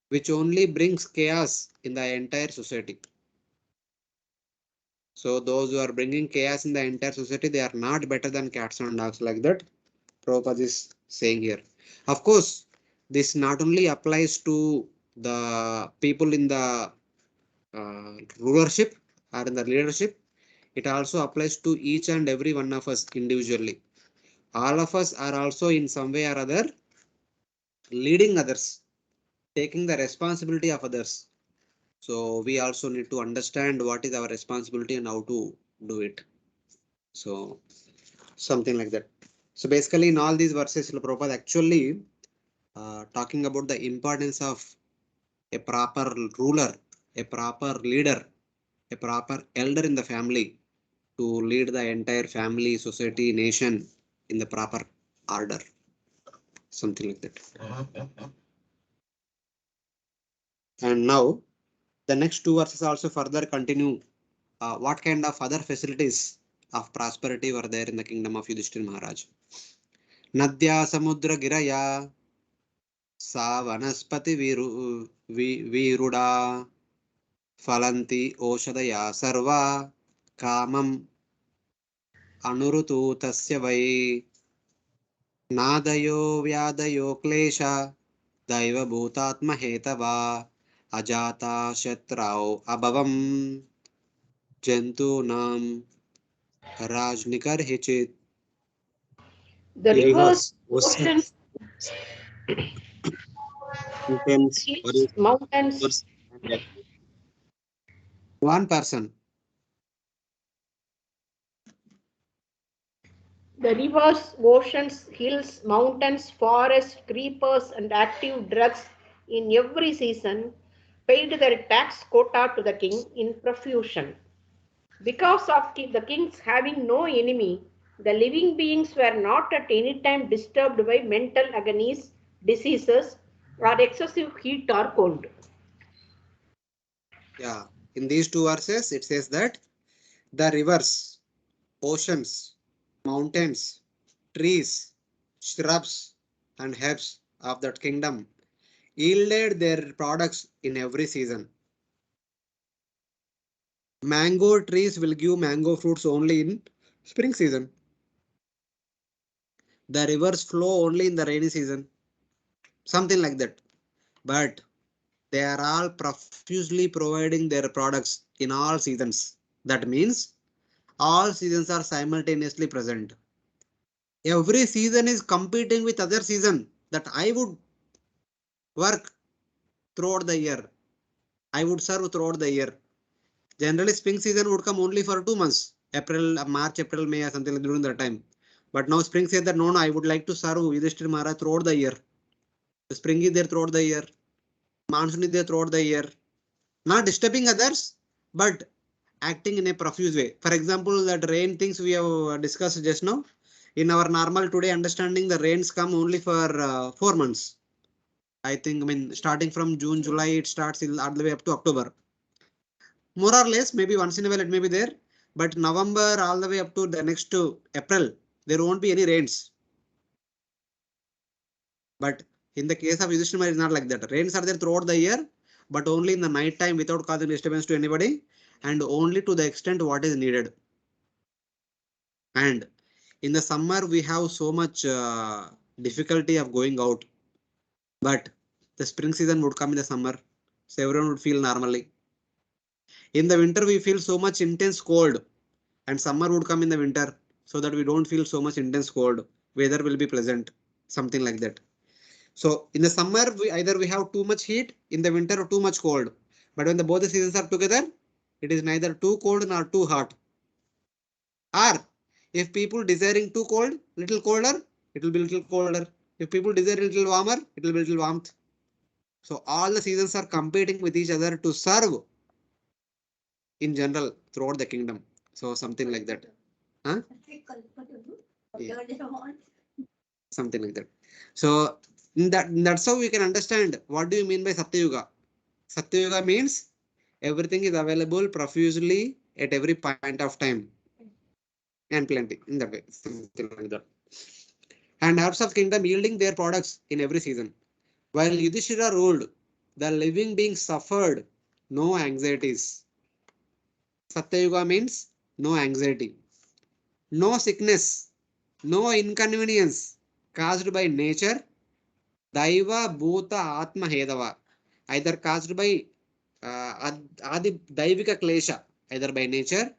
which only brings chaos in the entire society. So those who are bringing chaos in the entire society, they are not better than cats and dogs, like that Prabhupada is saying here. Of course, this not only applies to the people in the rulership or in the leadership, it also applies to each and every one of us individually. All of us are also in some way or other leading others, taking the responsibility of others. So we also need to understand what is our responsibility and how to do it. So something like that. So basically in all these verses, Srila Prabhupada actually talking about the importance of a proper ruler, a proper leader, a proper elder in the family to lead the entire family, society, nation in the proper order. Something like that. And now the next two verses also further continue what kind of other facilities of prosperity were there in the kingdom of Yudhishthira Maharaj. Nadya Samudra Giraya Sa Vanaspati Viruda Falanti Oshadaya Sarva Kamam Anurutu Tasya Vai Nadayo Vyadayo Klesha Daiva Bhutatma Hetava Ajata Shatrao Abhavam Jantunam Rajnikar Hichit. The rivers, oceans, hills, mountains. One person. The rivers, oceans, hills, mountains, forests, creepers, and active drugs in every season paid their tax quota to the king in profusion. Because of the kings having no enemy, the living beings were not at any time disturbed by mental agonies, diseases, or excessive heat or cold. Yeah. In these two verses, it says that the rivers, oceans, mountains, trees, shrubs, and herbs of that kingdom yielded their products in every season. Mango trees will give mango fruits only in spring season. The rivers flow only in the rainy season. Something like that. But they are all profusely providing their products in all seasons. That means all seasons are simultaneously present. Every season is competing with other season that I would work throughout the year. I would serve throughout the year. Generally, spring season would come only for 2 months, April, March, April, May, or something like during that time. But now spring says that no, I would like to serve Yudhishthira Maharaj throughout the year. The spring is there throughout the year. Monsoon is there throughout the year. Not disturbing others, but acting in a profuse way. For example, that rain things we have discussed just now. In our normal today understanding, the rains come only for 4 months. I think, I mean, starting from June, July, it starts all the way up to October. More or less, maybe once in a while it may be there. But November all the way up to the next to April, there won't be any rains. But in the case of Yudhishthira, it's not like that. Rains are there throughout the year, but only in the night time without causing disturbance to anybody and only to the extent what is needed. And in the summer, we have so much difficulty of going out, but the spring season would come in the summer, so everyone would feel normally. In the winter, we feel so much intense cold, and summer would come in the winter, so that we don't feel so much intense cold. Weather will be pleasant, something like that. So in the summer, we have too much heat, in the winter too much cold. But when both the seasons are together, it is neither too cold nor too hot. Or if people desiring too cold, little colder, it will be little colder. If people desire little warmer, it will be little warmth. So all the seasons are competing with each other to serve in general throughout the kingdom. So something like that. Huh? Yeah. Something like that. So that's how we can understand what do you mean by Satyuga. Satyuga means everything is available profusely at every point of time and plenty in that way. Something like that. And herbs of kingdom yielding their products in every season. While Yudhishthira ruled, the living beings suffered no anxieties. Satyuga means no anxiety, no sickness, no inconvenience caused by nature, Daiva, Bhuta, Atma, Hedava, either caused by Adi Daivika Klesha, either by nature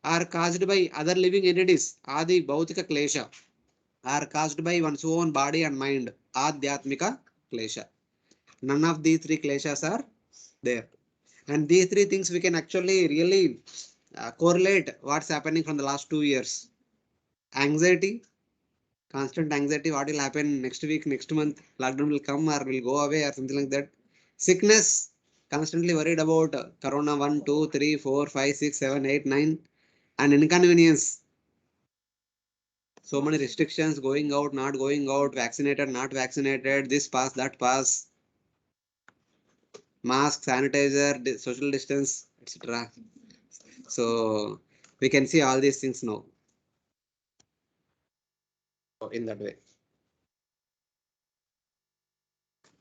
or caused by other living entities, Adi Bhautika Klesha, are caused by one's own body and mind, Adhyatmika Klesha. None of these three kleshas are there. And these three things we can actually really correlate what's happening from the last 2 years. Anxiety, constant anxiety, what will happen next week, next month, lockdown will come or will go away or something like that. Sickness, constantly worried about corona 1, 2, 3, 4, 5, 6, 7, 8, 9, and inconvenience. So many restrictions, going out, not going out, vaccinated, not vaccinated, this pass, that pass, mask, sanitizer, social distance, etc. So we can see all these things now. So in that way.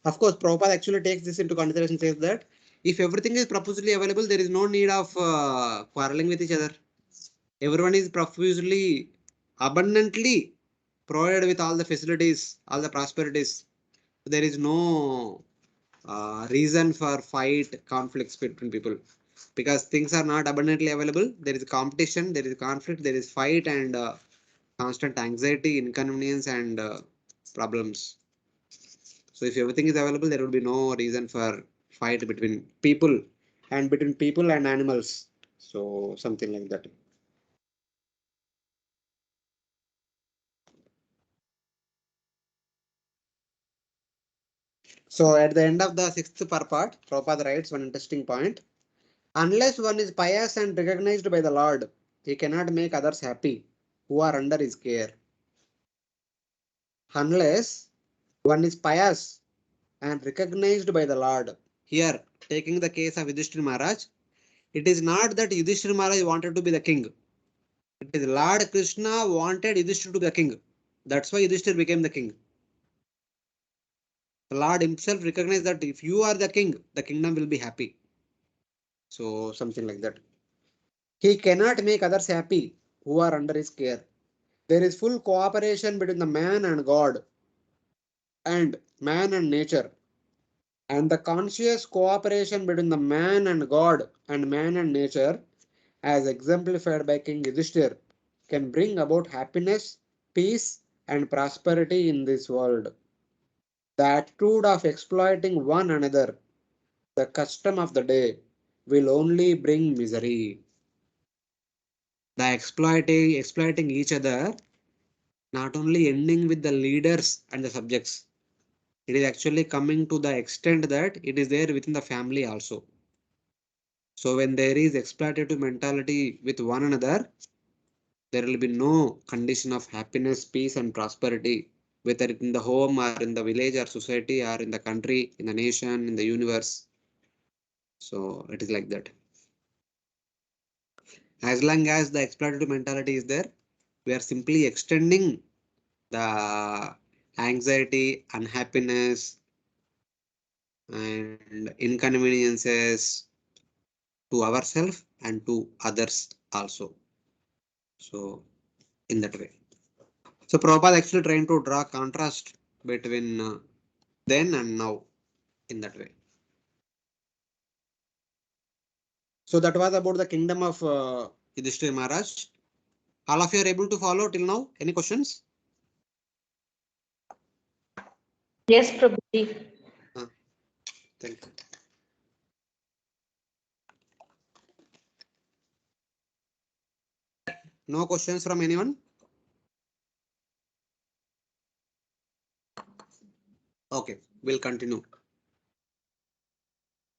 Of course, Prabhupada actually takes this into consideration, says that if everything is profusely available, there is no need of quarreling with each other. Everyone is profusely, abundantly provided with all the facilities, all the prosperities. There is no reason for fight, conflicts between people, because things are not abundantly available. There is competition, there is conflict, there is fight, and constant anxiety, inconvenience, and problems. So if everything is available, there will be no reason for fight between people and animals. So something like that. So at the end of the sixth part, Prabhupada writes one interesting point. Unless one is pious and recognized by the Lord, he cannot make others happy who are under his care. Unless one is pious and recognized by the Lord. Here, taking the case of Yudhisthira Maharaj, it is not that Yudhisthira Maharaj wanted to be the king. It is Lord Krishna wanted Yudhisthira to be the king. That's why Yudhisthira became the king. The Lord himself recognized that if you are the king, the kingdom will be happy. So something like that. He cannot make others happy who are under his care. There is full cooperation between the man and God, and man and nature. And the conscious cooperation between the man and God and man and nature, as exemplified by King Yudhishthir, can bring about happiness, peace, and prosperity in this world. The attitude of exploiting one another, the custom of the day, will only bring misery. The exploiting each other, not only ending with the leaders and the subjects, it is actually coming to the extent that it is there within the family also. So when there is exploitative mentality with one another, there will be no condition of happiness, peace, and prosperity, whether in the home or in the village or society or in the country, in the nation, in the universe. So it is like that. As long as the exploitative mentality is there, we are simply extending the anxiety, unhappiness, and inconveniences to ourselves and to others also. So in that way. So Prabhupada actually trying to draw contrast between then and now in that way. So that was about the kingdom of Yudhishthira Maharaj. All of you are able to follow till now? Any questions? Yes, Prabhuji. Thank you. No questions from anyone? Okay, we'll continue.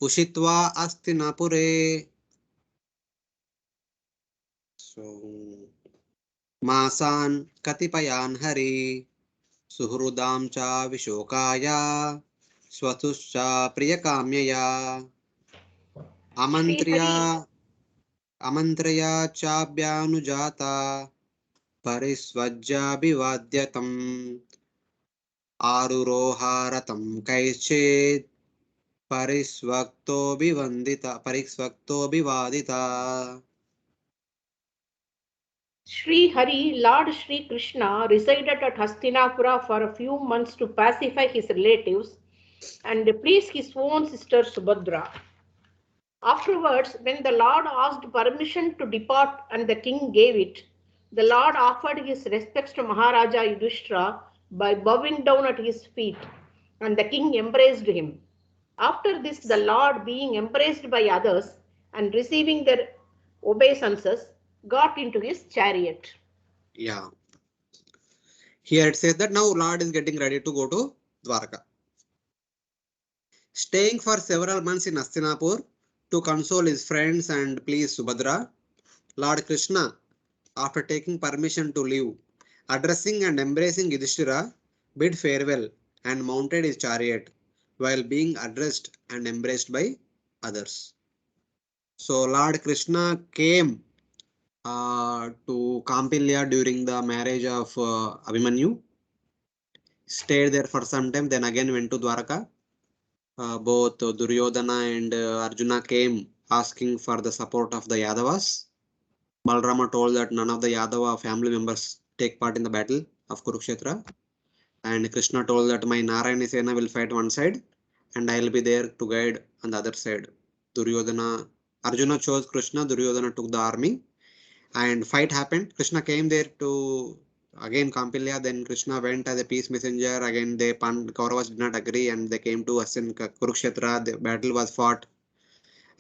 Ushitva Hastinapure. So, Masan Katipayan Hari. Suhrudam cha Vishokaya. Swatuscha Priyakamyaya. Shri Hari. Amantraya Chabhyanujata. Parisvajjabivadytam. Aruroharatam Kaischet. Parisvakto Sri Hari, Lord Sri Krishna, resided at Hastinapura for a few months to pacify his relatives and please his own sister Subhadra. Afterwards, when the Lord asked permission to depart and the king gave it, the Lord offered his respects to Maharaja Yudhisthira by bowing down at his feet, and the king embraced him. After this, the Lord, being embraced by others and receiving their obeisances, got into his chariot. Yeah. Here it says that now Lord is getting ready to go to Dwaraka. Staying for several months in Hastinapur to console his friends and please Subhadra, Lord Krishna, after taking permission to leave, addressing and embracing Yudhisthira, bid farewell and mounted his chariot while being addressed and embraced by others. So Lord Krishna came to Kampilya during the marriage of Abhimanyu, stayed there for some time, then again went to Dwaraka. Both Duryodhana and Arjuna came asking for the support of the Yadavas. Balrama told that none of the Yadava family members take part in the battle of Kurukshetra. And Krishna told that my Narayana Sena will fight one side and I will be there to guide on the other side. Arjuna chose Krishna, Duryodhana took the army and fight happened. Krishna came there to again Kampilya, then Krishna went as a peace messenger. Again, the Kauravas did not agree and they came to Kurukshetra. The battle was fought.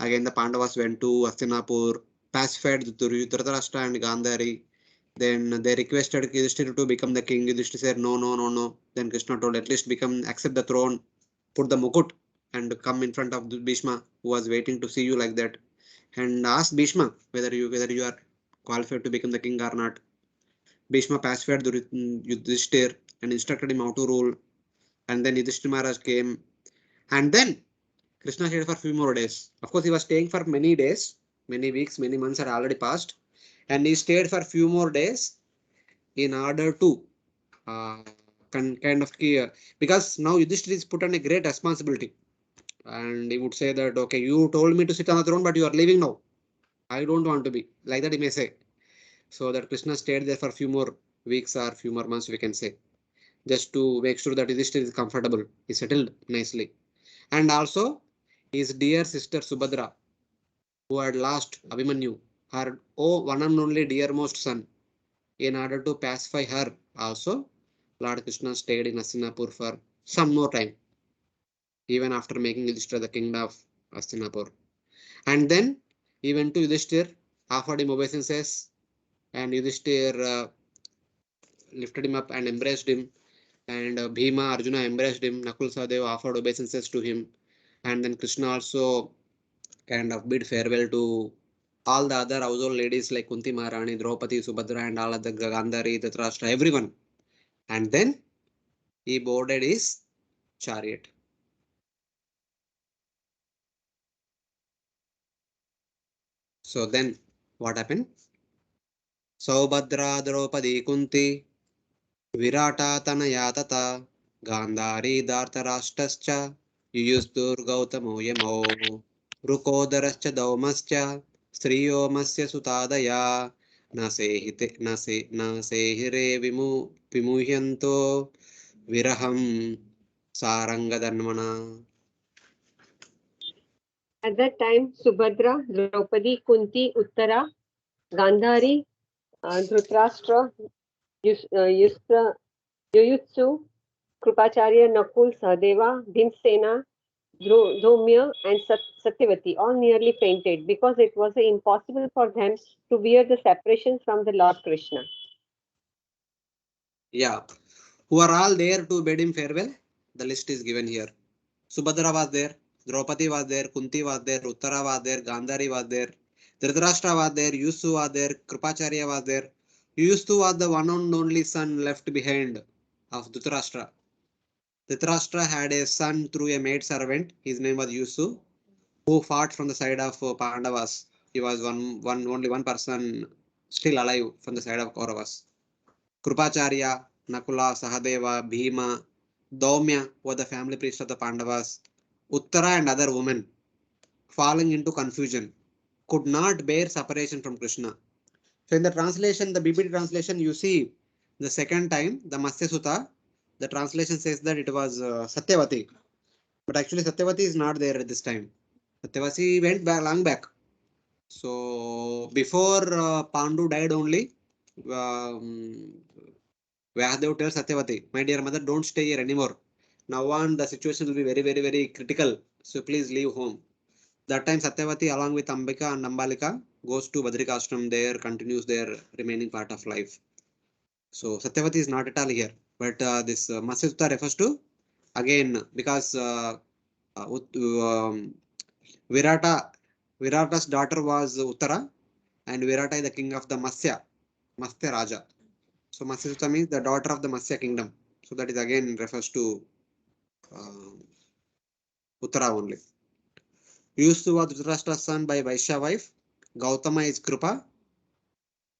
Again, the Pandavas went to Hastinapur, pacified Dhritarashtra and Gandhari. Then they requested Yudhisthira to become the king. Yudhisthira said, no, no, no, no. Then Krishna told, at least accept the throne, put the mukut and come in front of Bhishma, who was waiting to see you like that. And ask Bhishma whether you are qualified to become the king or not. Bhishma pacified Yudhisthira and instructed him how to rule. And then Yudhishthira Maharaj came. And then Krishna stayed for a few more days. Of course, he was staying for many days, many weeks, many months had already passed. And he stayed for a few more days in order to kind of because now Yudhishthira is put on a great responsibility. And he would say that, okay, you told me to sit on the throne, but you are leaving now. I don't want to be. Like that he may say. So that Krishna stayed there for a few more weeks or few more months, we can say. Just to make sure that Yudhishthira is comfortable. He settled nicely. And also, his dear sister Subhadra, who had lost Abhimanyu, her one and only dearmost son, in order to pacify her also, Lord Krishna stayed in Hastinapur for some more time, even after making Yudhishthira the king of Hastinapur. And then he went to Yudhishthira, offered him obeisances, and Yudhishthira lifted him up and embraced him. And Bhima, Arjuna embraced him. Nakul Sahadeva offered obeisances to him. And then Krishna also kind of bid farewell to all the other household ladies like Kunti Maharani, Draupadi, Subhadra, and all other Gandhari, Dhritarashtra, everyone. And then he boarded his chariot. So then what happened? Saubhadra, Draupadi, Kunti, Virata, Tanaya, Tata, Gandhari, Dhartarashtascha, Yuyusdur, Gautamo, Yamo, Rukodarascha, Daumascha, Striyomasya, Sutadaya, Nasehire, Vimuhyanto, Viraham, Sarangadanmana. At that time, Subhadra, Draupadi, Kunti, Uttara, Gandhari, Dhritarashtra, Yuyutsu, Krupacharya, Nakul, Sahadeva, Bhimsena, Dhomya, and Satyavati all nearly fainted because it was impossible for them to bear the separation from the Lord Krishna. Yeah. Who are all there to bid him farewell? The list is given here. Subhadra was there, Draupadi was there, Kunti was there, Uttara was there, Gandhari was there, Dhritarashtra was there, Yusu was there, Krupacharya was there. Yusu was the one and only son left behind of Dhritarashtra. Dhritarashtra had a son through a maid servant. His name was Yusu, who fought from the side of Pandavas. He was only one person still alive from the side of Kauravas. Krupacharya, Nakula, Sahadeva, Bhima, Daumya were the family priests of the Pandavas. Uttara and other women, falling into confusion, could not bear separation from Krishna. So in the translation, the BPT translation, you see the second time, the Matsya Sutta, the translation says that it was Satyavati. But actually Satyavati is not there at this time. Satyavati went back long back. So before Pandu died only, Vyadev tells Satyavati, my dear mother, don't stay here anymore. Now on, the situation will be very, very, very critical. So please leave home. That time Satyavati along with Ambika and Ambalika goes to Badrikashram there, continues their remaining part of life. So Satyavati is not at all here. But this Matsya Sutta refers to, again, because Virata's daughter was Uttara, and Virata is the king of the Matsya Raja. So Matsya Suta means the daughter of the Matsya kingdom. So that is again refers to uh, Uttara only. Yusu was Dhritarashtra's son by Vaishya wife. Gautama is Krupa.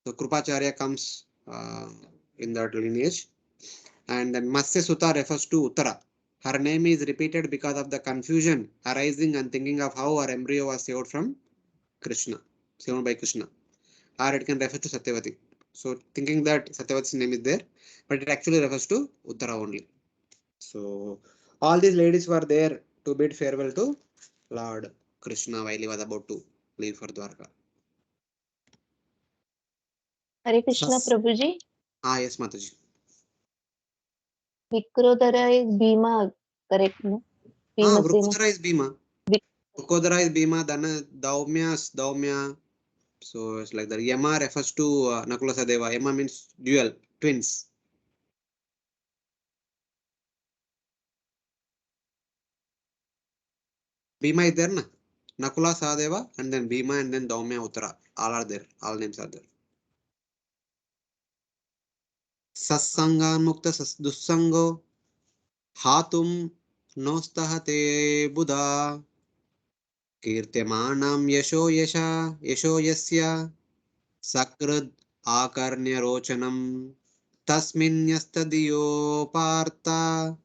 So Krupacharya comes in that lineage. And then Matsya Suta refers to Uttara. Her name is repeated because of the confusion arising and thinking of how her embryo was saved from Krishna, saved by Krishna. Or it can refer to Satyavati. So thinking that Satyavati's name is there, but it actually refers to Uttara only. So all these ladies were there to bid farewell to Lord Krishna while he was about to leave for Dwaraka. Hare Krishna Sas- Prabhuji. Yes, Mataji. Vikrodara is Bhima, correct? No? Bhimasena. Vrukudara is Bhima. Vik- Vrukudara is Bhima, then Daumya is Daumya. So it's like that. Yama refers to Nakula Sadeva. Yama means dual, twins. Bhima is there, na? Nakula Sadeva, and then Bhima, and then Daumya Uttara. All are there. All names are there. Sassangan Mukta Dussango Hatum Nostahate Buddha Kirtemanam Yasho Yasya Sakrad Akarnya Rochanam Tasminyastadiyo Partha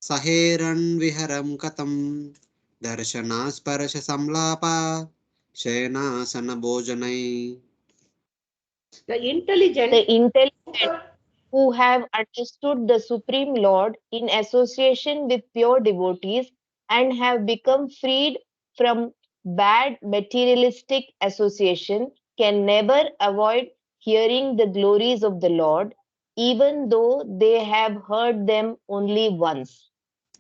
Saheran Viharam Katam Darshanasparasha Samlapa Shayanasana Bhojanai. The intelligent The intelligent who have understood the Supreme Lord in association with pure devotees and have become freed from bad materialistic association can never avoid hearing the glories of the Lord, even though they have heard them only once.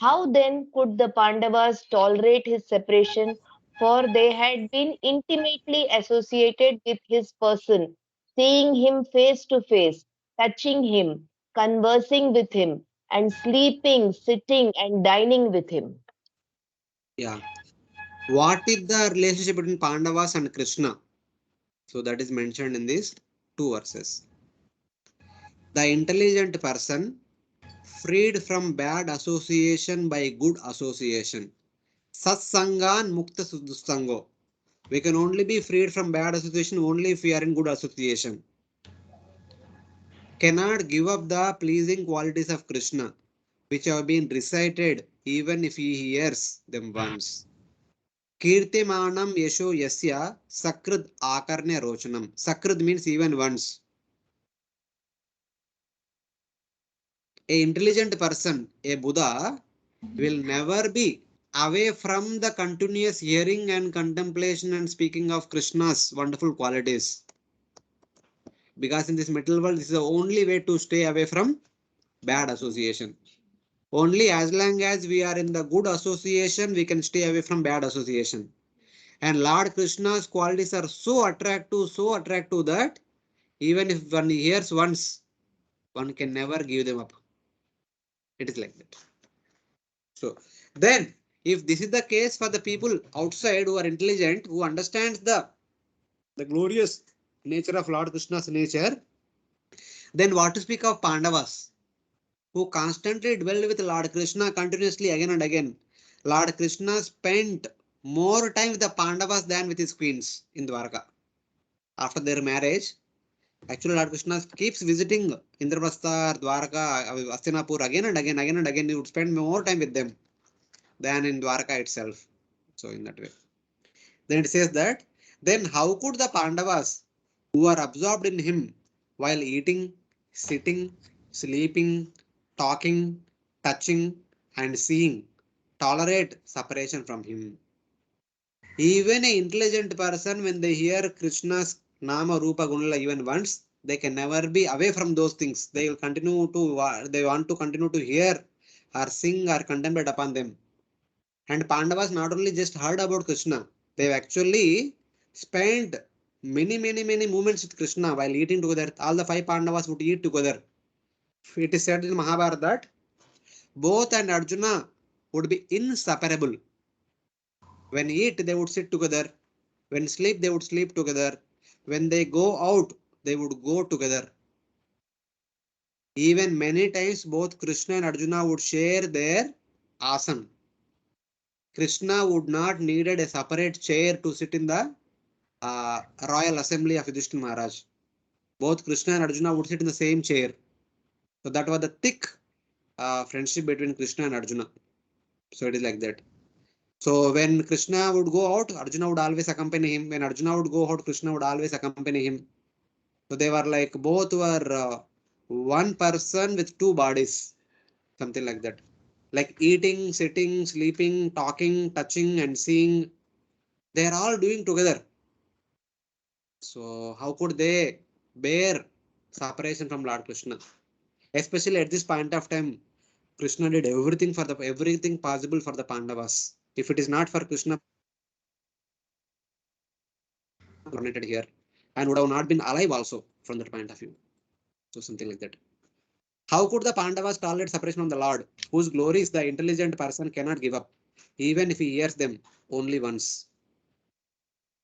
How then could the Pandavas tolerate his separation? For they had been intimately associated with his person, seeing him face to face, touching him, conversing with him, and sleeping, sitting, and dining with him. Yeah. What is the relationship between Pandavas and Krishna? So that is mentioned in these two verses. The intelligent person freed from bad association by good association. Satsangan mukta dustango. We can only be freed from bad association only if we are in good association. Cannot give up the pleasing qualities of Krishna, which have been recited even if he hears them once. Kirtimanam yasho yasya sakrad akarnya rochanam. Sakrad means even once. A intelligent person, a Buddha, will never be away from the continuous hearing and contemplation and speaking of Krishna's wonderful qualities. Because in this material world, this is the only way to stay away from bad association. Only as long as we are in the good association, we can stay away from bad association. And Lord Krishna's qualities are so attractive that even if one hears once, one can never give them up. It is like that. So then, if this is the case for the people outside who are intelligent, who understands the glorious nature of Lord Krishna's nature, then what to speak of Pandavas, who constantly dwelled with Lord Krishna continuously again and again. Lord Krishna spent more time with the Pandavas than with his queens in Dwaraka. After their marriage, actually Lord Krishna keeps visiting Indraprastha, Dwaraka, Hastinapur again and again. He would spend more time with them than in Dwaraka itself. So in that way. Then it says that, then how could the Pandavas who are absorbed in him while eating, sitting, sleeping, talking, touching, and seeing tolerate separation from him? Even an intelligent person, when they hear Krishna's Nama Rupa Gunala even once, they can never be away from those things. They will continue to, they want to continue to hear or sing or contemplate upon them. And Pandavas not only just heard about Krishna, they've actually spent many moments with Krishna while eating together. All the five Pandavas would eat together. It is said in Mahabharata that both and Arjuna would be inseparable. When eat, they would sit together. When sleep, they would sleep together. When they go out, they would go together. Even many times, both Krishna and Arjuna would share their asan. Krishna would not needed a separate chair to sit in the royal assembly of Yudhisthira Maharaj. Both Krishna and Arjuna would sit in the same chair. So that was the thick friendship between Krishna and Arjuna. So it is like that. So when Krishna would go out, Arjuna would always accompany him. When Arjuna would go out, Krishna would always accompany him. So they were like both were one person with two bodies, something like that. Like eating, sitting, sleeping, talking, touching, and seeing. They are all doing together. So how could they bear separation from Lord Krishna? Especially at this point of time, Krishna did everything possible for the Pandavas. If it is not for Krishna, connected here and would have not been alive also from that point of view. So something like that. How could the Pandavas tolerate separation from the Lord, whose glories the intelligent person cannot give up, even if he hears them only once?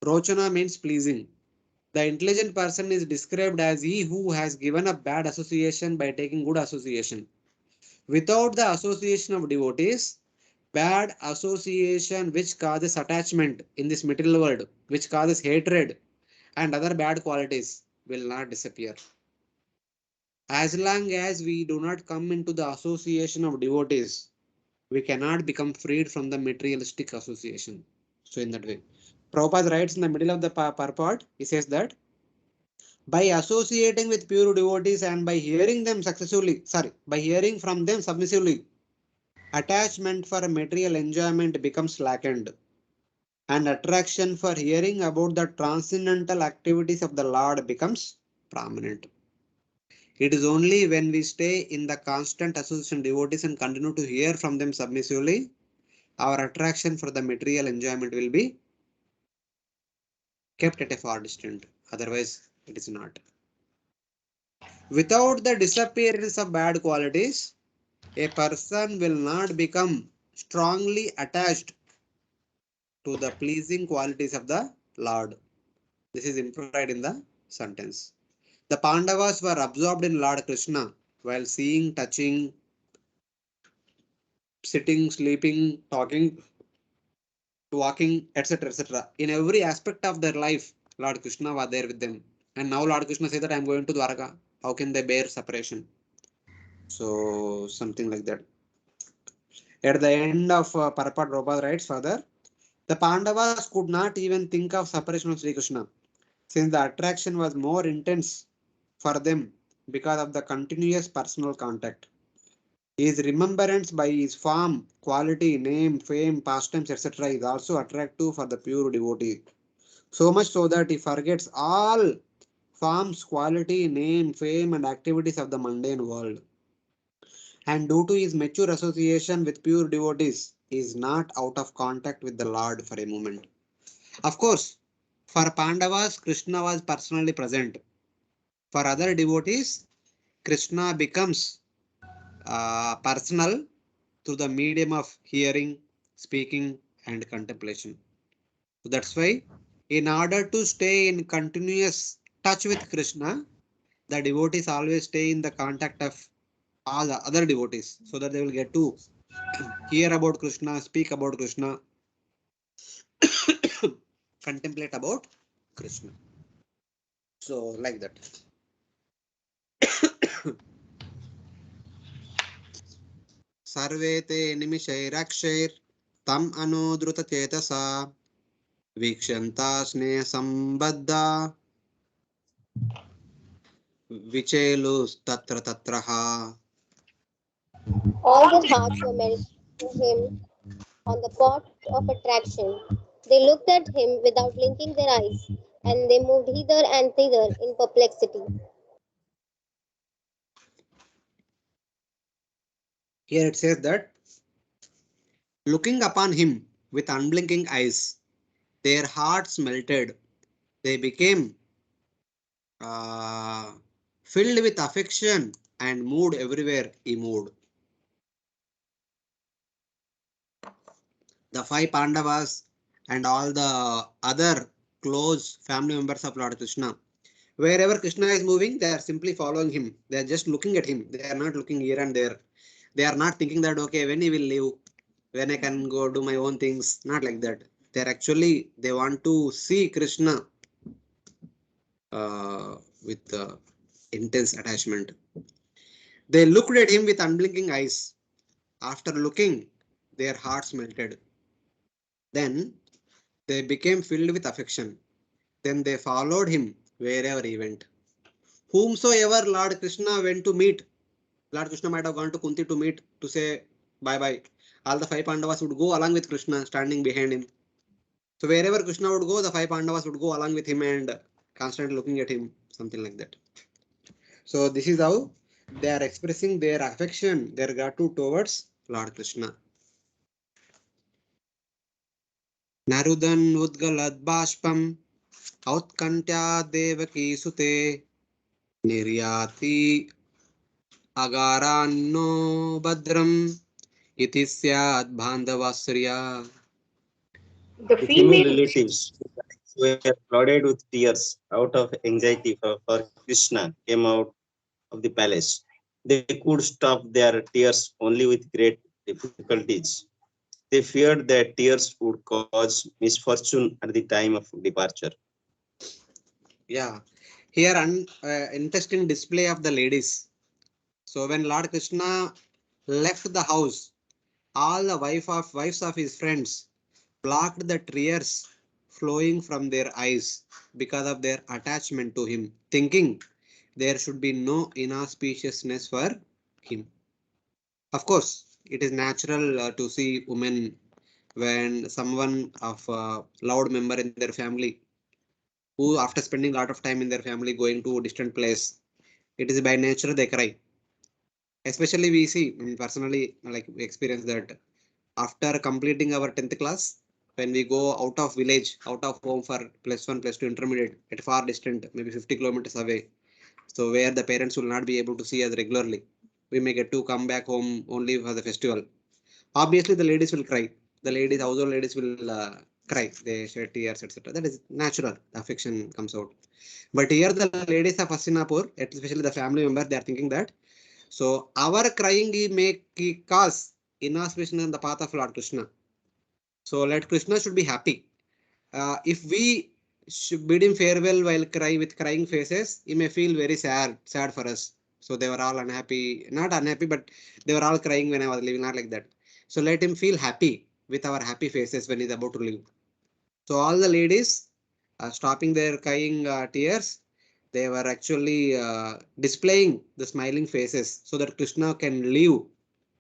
Rochana means pleasing. The intelligent person is described as he who has given up bad association by taking good association. Without the association of devotees, bad association which causes attachment in this material world, which causes hatred and other bad qualities, will not disappear. As long as we do not come into the association of devotees, we cannot become freed from the materialistic association. So in that way, Prabhupada writes in the middle of the purport, he says that by associating with pure devotees and by hearing from them submissively, attachment for material enjoyment becomes slackened, and attraction for hearing about the transcendental activities of the Lord becomes prominent. It is only when we stay in the constant association of devotees and continue to hear from them submissively, our attraction for the material enjoyment will be kept at a far distance. Otherwise, it is not. Without the disappearance of bad qualities, a person will not become strongly attached to the pleasing qualities of the Lord. This is implied in the sentence. The Pandavas were absorbed in Lord Krishna while seeing, touching, sitting, sleeping, talking, walking, etc. etc. In every aspect of their life, Lord Krishna was there with them. And now Lord Krishna says that I am going to Dwaraka. How can they bear separation? So something like that. At the end of Purport, Prabhupada writes further, the Pandavas could not even think of separation of Sri Krishna, since the attraction was more intense for them because of the continuous personal contact. His remembrance by his form, quality, name, fame, pastimes, etc. is also attractive for the pure devotee. So much so that he forgets all forms, quality, name, fame, and activities of the mundane world. And due to his mature association with pure devotees, he is not out of contact with the Lord for a moment. Of course, for Pandavas, Krishna was personally present. For other devotees, Krishna becomes personal through the medium of hearing, speaking, and contemplation. So that's why, in order to stay in continuous touch with Krishna, the devotees always stay in the contact of all the other devotees so that they will get to hear about Krishna, speak about Krishna, contemplate about Krishna. So, like that. Sarve te nimishairakshir tam anudruta chetasa vikshanta sneha sambadda vichelus tatra tatraha. All their hearts were melted to him on the spot of attraction. They looked at him without blinking their eyes, and they moved hither and thither in perplexity. Here it says that looking upon him with unblinking eyes, their hearts melted. They became uh, filled with affection and moved everywhere he moved. The five Pandavas and all the other close family members of Lord Krishna. Wherever Krishna is moving, they are simply following him. They are just looking at him. They are not looking here and there. They are not thinking that, okay, when he will leave, when I can go do my own things. Not like that. They are actually, they want to see Krishna with intense attachment. They looked at him with unblinking eyes. After looking, their hearts melted. Then they became filled with affection. Then they followed him wherever he went. Whomsoever Lord Krishna went to meet, Lord Krishna might have gone to Kunti to meet to say bye bye. All the five Pandavas would go along with Krishna, standing behind him. So wherever Krishna would go, the five Pandavas would go along with him and constantly looking at him, something like that. So this is how they are expressing their affection, their gratitude towards Lord Krishna. Narudan Udgalad Bashpam Autkantya Devaki Sute Niryati Agaranno Badram Iti Syad Bandhavasriya. The The female female relatives were flooded with tears out of anxiety for Krishna came out of the palace. They could stop their tears only with great difficulties. They feared that tears would cause misfortune at the time of departure. Yeah, here interesting display of the ladies. So when Lord Krishna left the house, all the wives of his friends blocked the tears flowing from their eyes because of their attachment to him, thinking there should be no inauspiciousness for him. Of course, it is natural to see women when someone of a loud member in their family who after spending a lot of time in their family going to a distant place, it is by nature they cry. Especially we see, personally, like we experience that after completing our 10th class, when we go out of village, out of home for +1, +2 intermediate at far distant, maybe 50 kilometers away. So where the parents will not be able to see us regularly. We may get to come back home only for the festival. Obviously, the ladies will cry. The ladies, household ladies will cry. They shed tears, etc. That is natural. The affection comes out. But here the ladies of Hastinapur, especially the family members, they are thinking that so our crying may cause inauspicious in the path of Lord Krishna. So let Krishna should be happy. If we should bid him farewell while cry with crying faces, he may feel very sad for us. So they were all unhappy, not unhappy, but they were all crying when I was leaving, not like that. So let him feel happy with our happy faces when he's about to leave. So all the ladies stopping their crying tears, they were actually displaying the smiling faces so that Krishna can live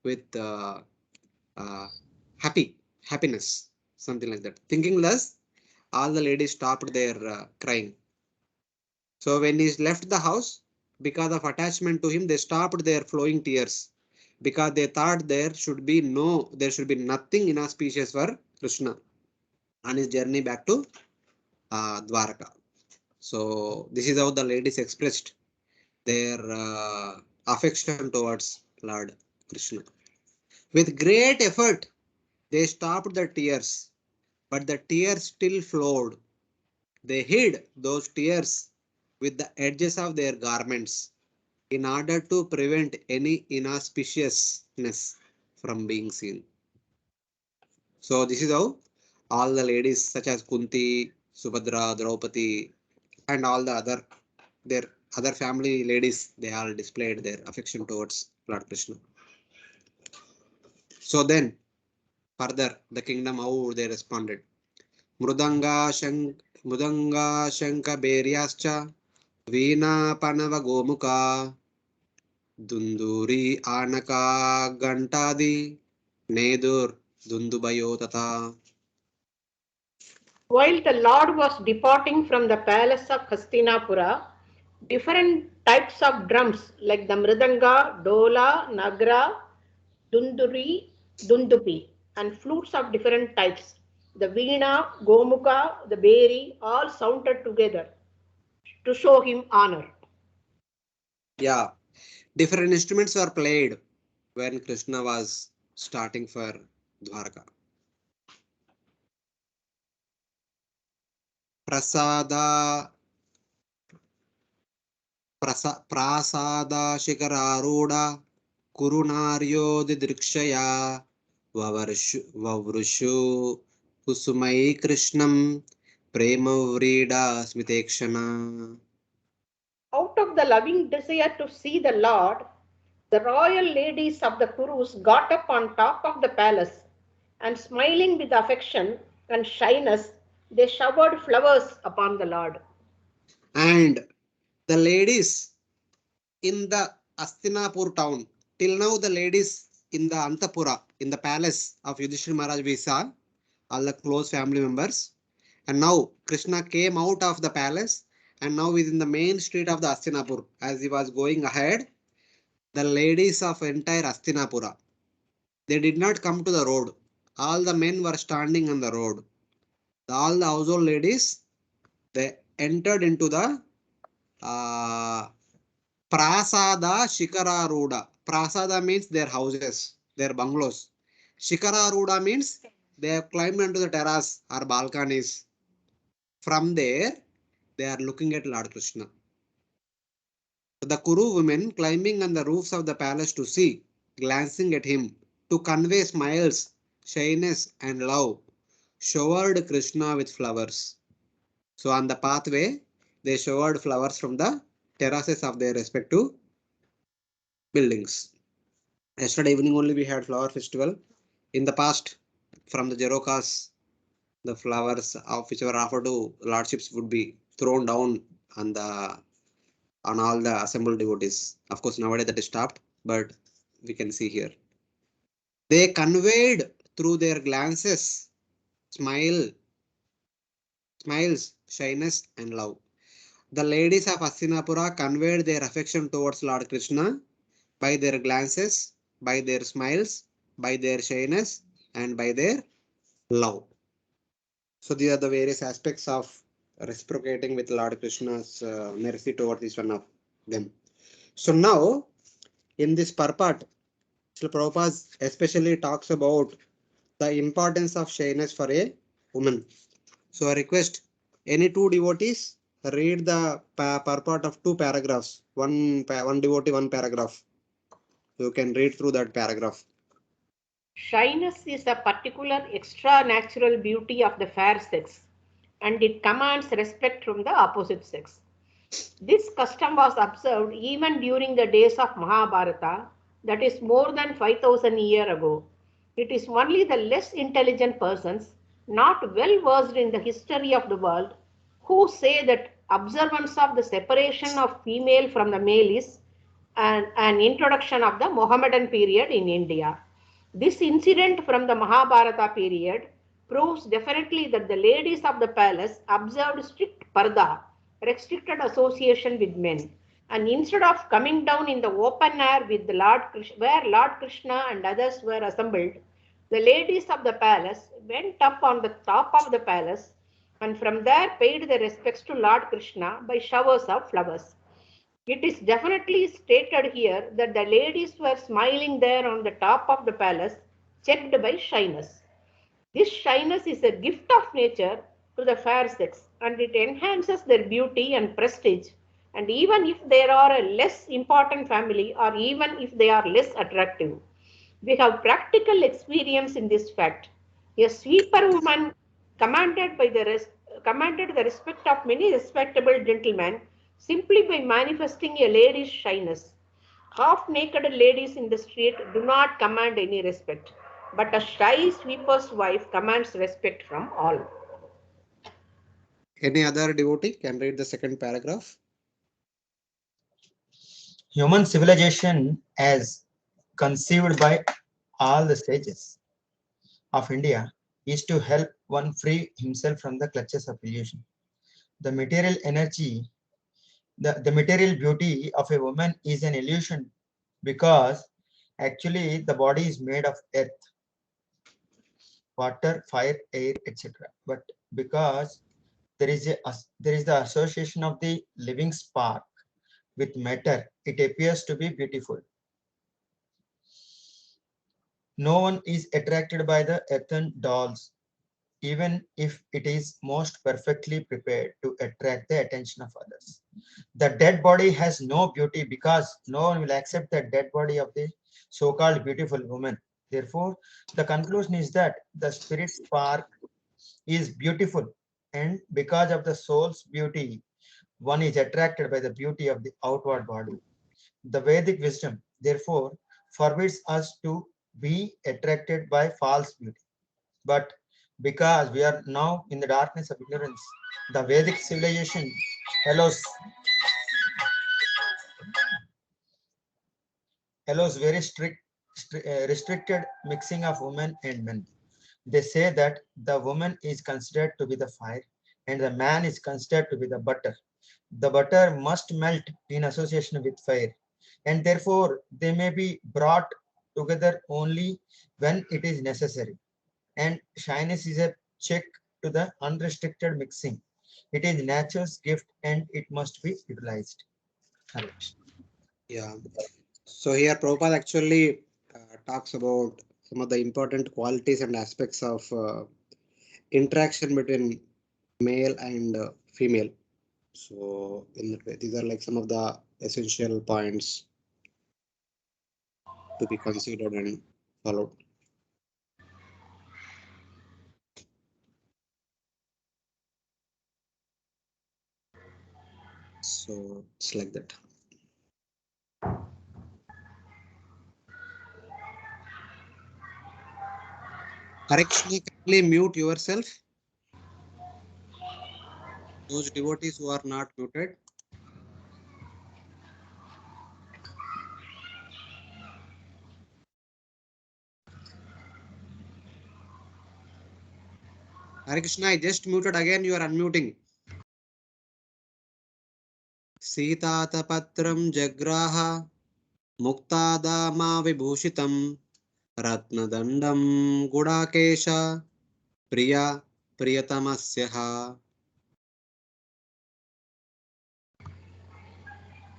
with uh, happiness, something like that. Thinking thus, all the ladies stopped their crying. So when he left the house, because of attachment to him, they stopped their flowing tears because they thought there should be nothing inauspicious for Krishna on his journey back to Dwaraka. So this is how the ladies expressed their affection towards Lord Krishna. With great effort, they stopped the tears, but the tears still flowed. They hid those tears with the edges of their garments in order to prevent any inauspiciousness from being seen. So this is how all the ladies such as Kunti, Subhadra, Draupadi, and all the their other family ladies, they all displayed their affection towards Lord Krishna. So then further the kingdom, how they responded. Mrudanga Shanka Beryascha Veena Panava Gomuka Dunduri Anaka Gantadi Nedur Dundubayo Tata. While the Lord was departing from the palace of Hastinapura, different types of drums like the mridanga, dola, nagra, dunduri, dundupi, and flutes of different types, the veena, gomukha, the beri, all sounded together to show him honor. Yeah, different instruments were played when Krishna was starting for Dwaraka. prasada prasada shikararudha kurunaryo didrikshaya vavrushu kusumai krishnam prema vrida smitekshana. Out of the loving desire to see the Lord, the royal ladies of the Kurus got up on top of the palace and, smiling with affection and shyness, they showered flowers upon the Lord. And the ladies in the Hastinapur town, till now the ladies in the Antapura, in the palace of Yudhisthira Maharaj, we saw all the close family members. And now Krishna came out of the palace and now is in the main street of the Hastinapur. As he was going ahead, the ladies of entire Hastinapura, they did not come to the road. All the men were standing on the road. All the household ladies, they entered into the Prasada Shikararuda. Prasada means their houses, their bungalows. Shikararuda means they have climbed onto the terrace or balconies. From there, they are looking at Lord Krishna. The Kuru women climbing on the roofs of the palace to see, glancing at him, to convey smiles, shyness, and love, showered Krishna with flowers. So on the pathway, they showered flowers from the terraces of their respective buildings. Yesterday evening only we had flower festival. In the past, from the Jerokas, the flowers of which were offered to lordships would be thrown down on all the assembled devotees. Of course, nowadays that is stopped, but we can see here. They conveyed through their glances, smiles, shyness, and love. The ladies of Hastinapura conveyed their affection towards Lord Krishna by their glances, by their smiles, by their shyness, and by their love. So these are the various aspects of reciprocating with Lord Krishna's mercy towards each one of them. So now, in this purport, Srila Prabhupada especially talks about the importance of shyness for a woman. So I request any two devotees read the purport of two paragraphs. One devotee, one paragraph. You can read through that paragraph. Shyness is a particular extra natural beauty of the fair sex, and it commands respect from the opposite sex. This custom was observed even during the days of Mahabharata, that is more than 5,000 years ago. It is only the less intelligent persons, not well versed in the history of the world, who say that observance of the separation of female from the male is an introduction of the Mohammedan period in India. This incident from the Mahabharata period proves definitely that the ladies of the palace observed strict parda, restricted association with men, and instead of coming down in the open air with the where Lord Krishna and others were assembled, the ladies of the palace went up on the top of the palace and from there paid their respects to Lord Krishna by showers of flowers. It is definitely stated here that the ladies were smiling there on the top of the palace, checked by shyness. This shyness is a gift of nature to the fair sex, and it enhances their beauty and prestige. And even if they are a less important family, or even if they are less attractive, we have practical experience in this fact. A sweeper woman commanded the respect of many respectable gentlemen simply by manifesting a lady's shyness. Half-naked ladies in the street do not command any respect, but a shy sweeper's wife commands respect from all. Any other devotee can read the second paragraph. Human civilization, as conceived by all the sages of India, is to help one free himself from the clutches of illusion. The material energy, the material beauty of a woman is an illusion because actually the body is made of earth, water, fire, air, etc. But because there is the association of the living spark with matter, it appears to be beautiful. No one is attracted by the earthen dolls even if it is most perfectly prepared to attract the attention of others. The dead body has no beauty because no one will accept the dead body of the so-called beautiful woman. Therefore, the conclusion is that the spirit spark is beautiful, and because of the soul's beauty, one is attracted by the beauty of the outward body. The Vedic wisdom, therefore, forbids us to be attracted by false beauty. But because we are now in the darkness of ignorance, the Vedic civilization allows very restricted mixing of women and men. They say that the woman is considered to be the fire and the man is considered to be the butter. The butter must melt in association with fire, and therefore they may be brought together only when it is necessary. And shyness is a check to the unrestricted mixing. It is nature's gift and it must be utilized. Yeah. So here Prabhupada actually talks about some of the important qualities and aspects of interaction between male and female. So in that way, these are like some of the essential points to be considered and followed. So it's like that. Krsna, kindly mute yourself. Those devotees who are not muted. Hare Krishna, I just muted again. You are unmuting. Sītātapatram jagraha muktādāma vibhūshitam ratnadandam gudakesha priya priyatamasyaha.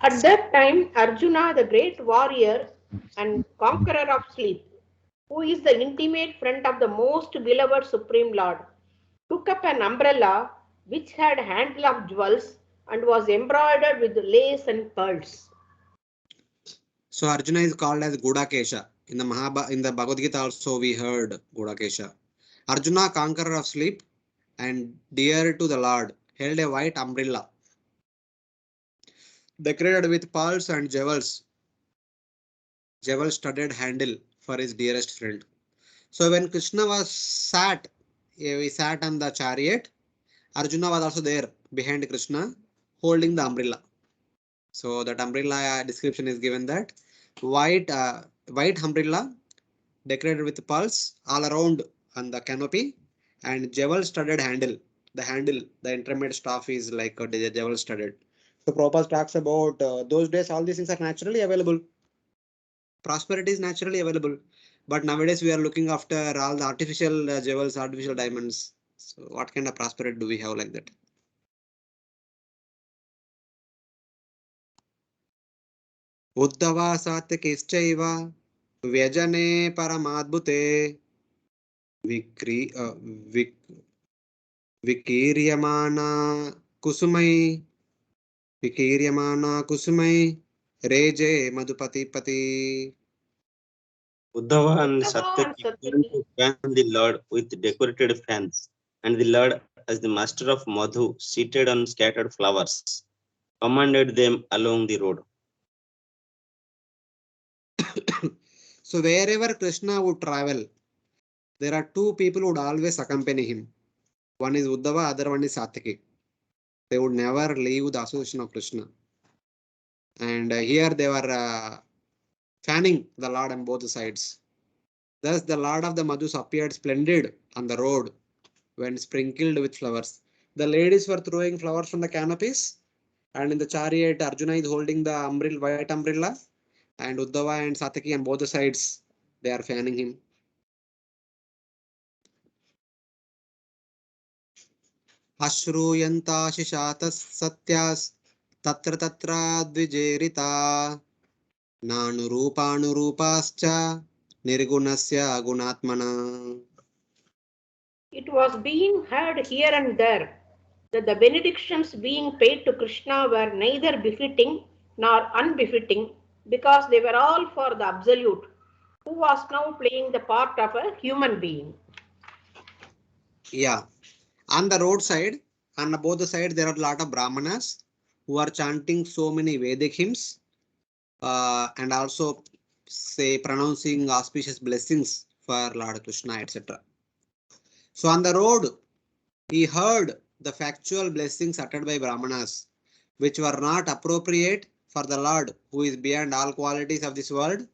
At that time, Arjuna, the great warrior and conqueror of sleep, who is the intimate friend of the most beloved Supreme Lord, took up an umbrella which had handle of jewels and was embroidered with lace and pearls. So Arjuna is called as Gudakesha. In the Bhagavad Gita also we heard Gudakesha. Arjuna, conqueror of sleep and dear to the Lord, held a white umbrella decorated with pearls and jewel-studded handle for his dearest friend. So when Krishna we sat on the chariot, Arjuna was also there behind Krishna holding the umbrella. So that umbrella description is given that white umbrella decorated with pearls all around on the canopy and jewel studded handle. The intermediate staff is like a jewel studded. So Prabhupada talks about those days all these things are naturally available. Prosperity is naturally available. But nowadays we are looking after all the artificial jewels, artificial diamonds. So what kind of prosperity do we have like that? Uddhava satyakishchaiva vyajane paramadbhute vikri vikiryamana kusumai reje madhupati. Uddhava and Satyaki came to fan the Lord with decorated fans, and the Lord, as the master of Madhu, seated on scattered flowers, commanded them along the road. So wherever Krishna would travel, there are two people who would always accompany him. One is Uddhava, other one is Satyaki. They would never leave the association of Krishna. And here they were fanning the Lord on both sides. Thus the Lord of the Madhus appeared splendid on the road when sprinkled with flowers. The ladies were throwing flowers from the canopies, and in the chariot, Arjuna is holding the white umbrella, and Uddhava and Satyaki on both the sides, they are fanning him. Ashruyanta satyas tatra tatra dvijerita nanurupascha nirgunasya gunatmana. It was being heard here and there that the benedictions being paid to Krishna were neither befitting nor unbefitting because they were all for the Absolute, who was now playing the part of a human being. Yeah. On the roadside, on both the sides, there are a lot of Brahmanas who are chanting so many Vedic hymns and also say pronouncing auspicious blessings for Lord Krishna, etc. So on the road, he heard the factual blessings uttered by Brahmanas, which were not appropriate for the Lord who is beyond all qualities of this world,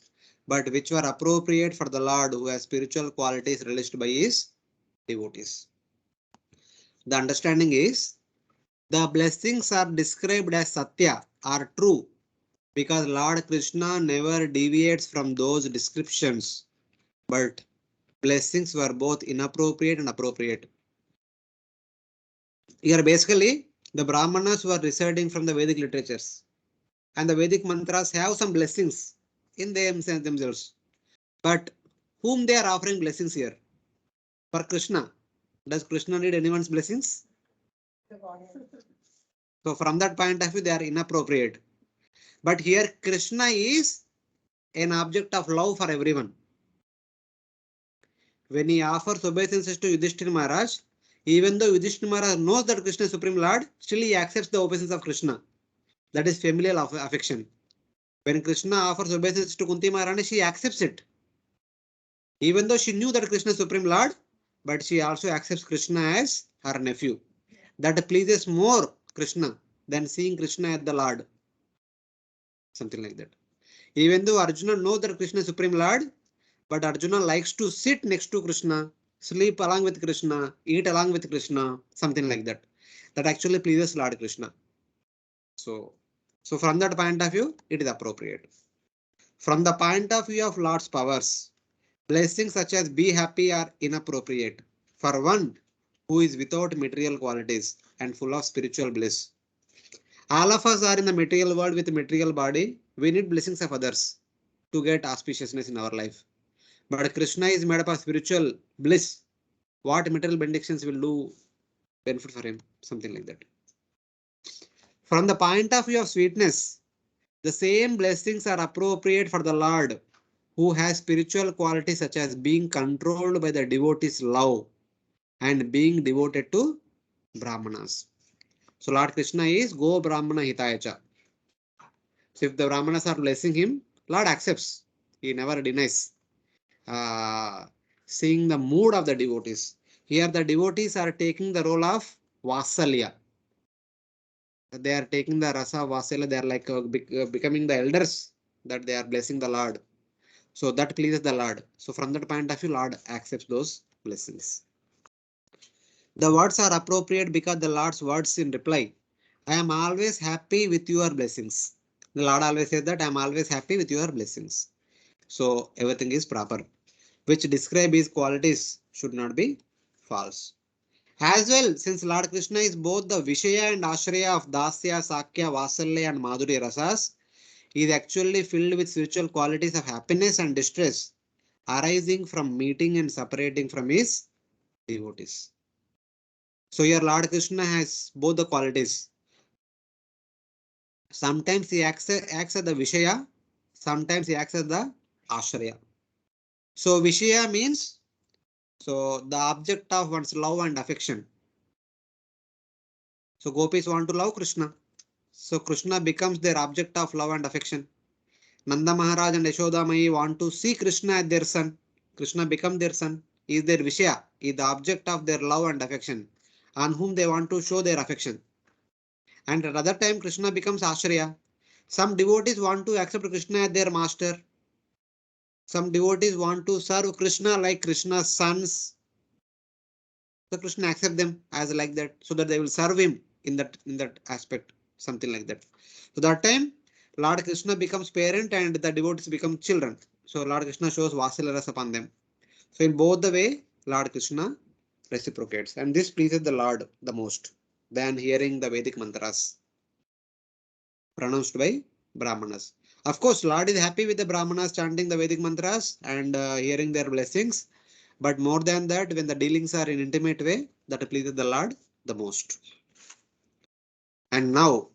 but which were appropriate for the Lord who has spiritual qualities released by his devotees. The understanding is the blessings are described as Satya, are true, because Lord Krishna never deviates from those descriptions, but blessings were both inappropriate and appropriate. Here basically the Brahmanas were residing from the Vedic literatures and the Vedic mantras have some blessings in themselves. But whom they are offering blessings here? For Krishna. Does Krishna need anyone's blessings? So from that point of view, they are inappropriate. But here Krishna is an object of love for everyone. When he offers obeisances to Yudhisthira Maharaj, even though Yudhisthira Maharaj knows that Krishna is Supreme Lord, still he accepts the obeisance of Krishna. That is familial affection. When Krishna offers obeisance to Kunti Maharani, she accepts it. Even though she knew that Krishna is Supreme Lord, but she also accepts Krishna as her nephew. That pleases more Krishna than seeing Krishna as the Lord. Something like that. Even though Arjuna knows that Krishna is Supreme Lord, but Arjuna likes to sit next to Krishna, sleep along with Krishna, eat along with Krishna, something like that. That actually pleases Lord Krishna. So from that point of view, it is appropriate. From the point of view of Lord's powers, blessings such as be happy are inappropriate for one who is without material qualities and full of spiritual bliss. All of us are in the material world with material body. We need blessings of others to get auspiciousness in our life. But Krishna is made up of spiritual bliss. What material benedictions will do benefit for him? Something like that. From the point of view of sweetness, the same blessings are appropriate for the Lord who has spiritual qualities such as being controlled by the devotee's love and being devoted to Brahmanas. So Lord Krishna is Go Brahmana Hitayacha. So if the Brahmanas are blessing him, Lord accepts. He never denies. Seeing the mood of the devotees. Here the devotees are taking the role of Vasalya. They are taking the rasa Vasalya. They are like becoming the elders that they are blessing the Lord. So that pleases the Lord. So from that point of view, Lord accepts those blessings. The words are appropriate because the Lord's words in reply. I am always happy with your blessings. The Lord always says that I am always happy with your blessings. So everything is proper. Which describe his qualities should not be false. As well, since Lord Krishna is both the Vishaya and Ashraya of Dasya, Sakya, Vasalya and Madhurya Rasas, he is actually filled with spiritual qualities of happiness and distress arising from meeting and separating from his devotees. So here Lord Krishna has both the qualities. Sometimes he acts as the Vishaya, sometimes he acts as the Ashraya. So Vishaya means the object of one's love and affection. So gopis want to love Krishna. So Krishna becomes their object of love and affection. Nanda Maharaj and Yashoda Mai want to see Krishna as their son. Krishna becomes their son. He is their Vishaya. He is the object of their love and affection, on whom they want to show their affection. And at other time, Krishna becomes Ashraya. Some devotees want to accept Krishna as their master. Some devotees want to serve Krishna like Krishna's sons. So Krishna accepts them as like that, so that they will serve him in that aspect, something like that. So that time, Lord Krishna becomes parent and the devotees become children. So Lord Krishna shows Vasalya Rasa upon them. So in both the way, Lord Krishna reciprocates, and this pleases the Lord the most than hearing the Vedic mantras pronounced by Brahmanas. Of course, Lord is happy with the Brahmanas chanting the Vedic mantras and hearing their blessings, But more than that, when the dealings are in intimate way, that pleases the Lord the most. And now,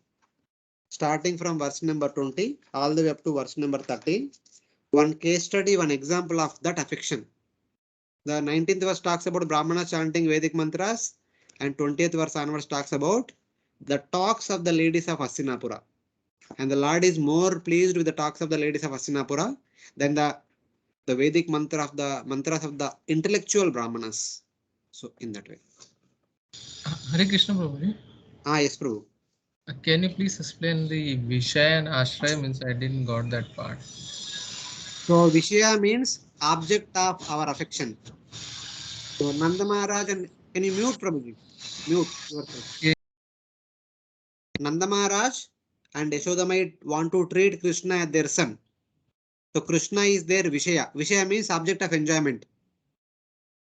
starting from verse number 20 all the way up to verse number 13, one case study, one example of that affection. The 19th verse talks about Brahmana chanting Vedic mantras, and 20th verse onwards talks about the talks of the ladies of Hastinapura. And the Lord is more pleased with the talks of the ladies of Hastinapura than the Vedic mantras of the intellectual Brahmanas. So in that way. Hare Krishna Prabhuji. Yes, Prabhu. Can you please explain the Vishaya and Ashraya? Means I didn't got that part. So Vishaya means object of our affection. So Nanda Maharaj, and can you mute Prabhuji? Mute yourself. Yeah. Nanda Maharaj and Yashoda might want to treat Krishna as their son. So Krishna is their Vishaya. Vishaya means object of enjoyment.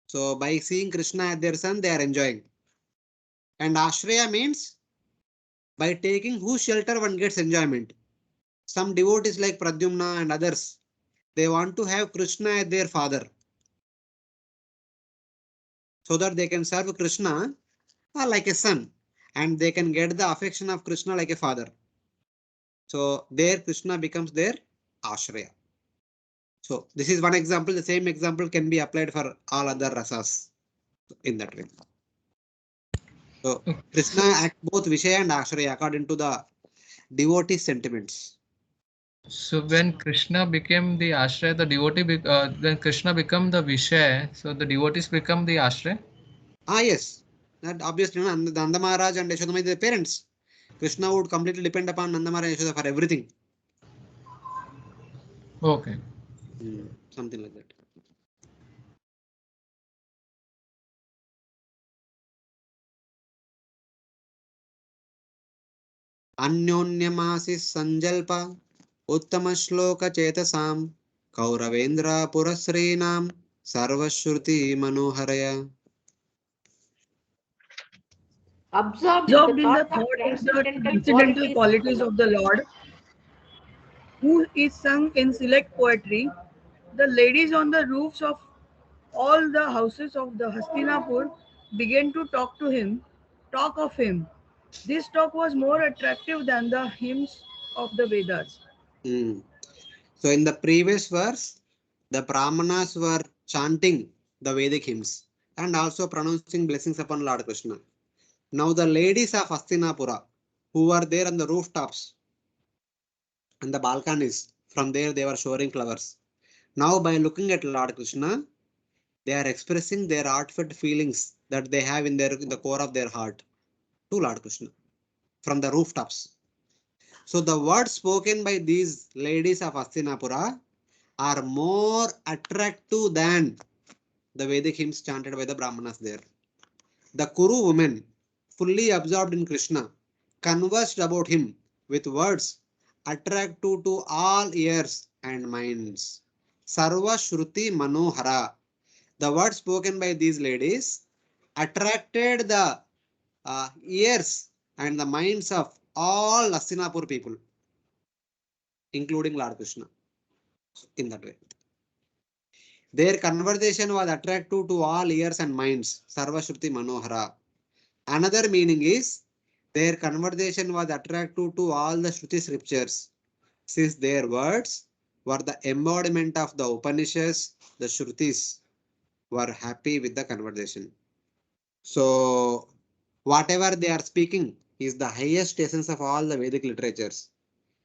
So by seeing Krishna as their son, they are enjoying. And Ashraya means by taking whose shelter one gets enjoyment. Some devotees like Pradyumna and others, they want to have Krishna as their father, so that they can serve Krishna like a son, and they can get the affection of Krishna like a father. So there Krishna becomes their Ashraya. So this is one example. The same example can be applied for all other rasas in that way. So Krishna acts both Vishaya and Ashraya according to the devotee sentiments. So when Krishna became the Ashraya, the devotee, then Krishna become the Vishaya. So the devotees become the Ashraya. Yes. That obviously, Nanda Maharaj and Yashoda are the parents. Krishna would completely depend upon Nanda Maharaj and Yashoda for everything. Okay. Something like that. Anyonyamasi Sanjalpa Uttama Shloka Chetasam Kauravendra Purasrinam Sarvashruti Manoharaya. Absorbed Absorbed in in the the thought thought of of the transcendental transcendental qualities of the Lord, who is sung in select poetry, the ladies on the roofs of all the houses of the Hastinapur began to talk of him. This talk was more attractive than the hymns of the Vedas. So in the previous verse, the Brahmanas were chanting the Vedic hymns and also pronouncing blessings upon Lord Krishna. Now the ladies of Hastinapura, who were there on the rooftops and the balconies, from there they were showering flowers. Now by looking at Lord Krishna, they are expressing their heartfelt feelings that they have in the core of their heart to Lord Krishna from the rooftops. So the words spoken by these ladies of Hastinapura are more attractive than the Vedic hymns chanted by the Brahmanas there. The Kuru women, fully absorbed in Krishna, conversed about him with words attractive to all ears and minds. Sarva Shruti Manohara. The words spoken by these ladies attracted the ears and the minds of all Hastinapur people, including Lord Krishna, in that way. Their conversation was attractive to all ears and minds. Sarva Shruti Manohara. Another meaning is their conversation was attractive to all the Shruti scriptures, since their words were the embodiment of the Upanishads. The Shrutis were happy with the conversation. So whatever they are speaking is the highest essence of all the Vedic literatures.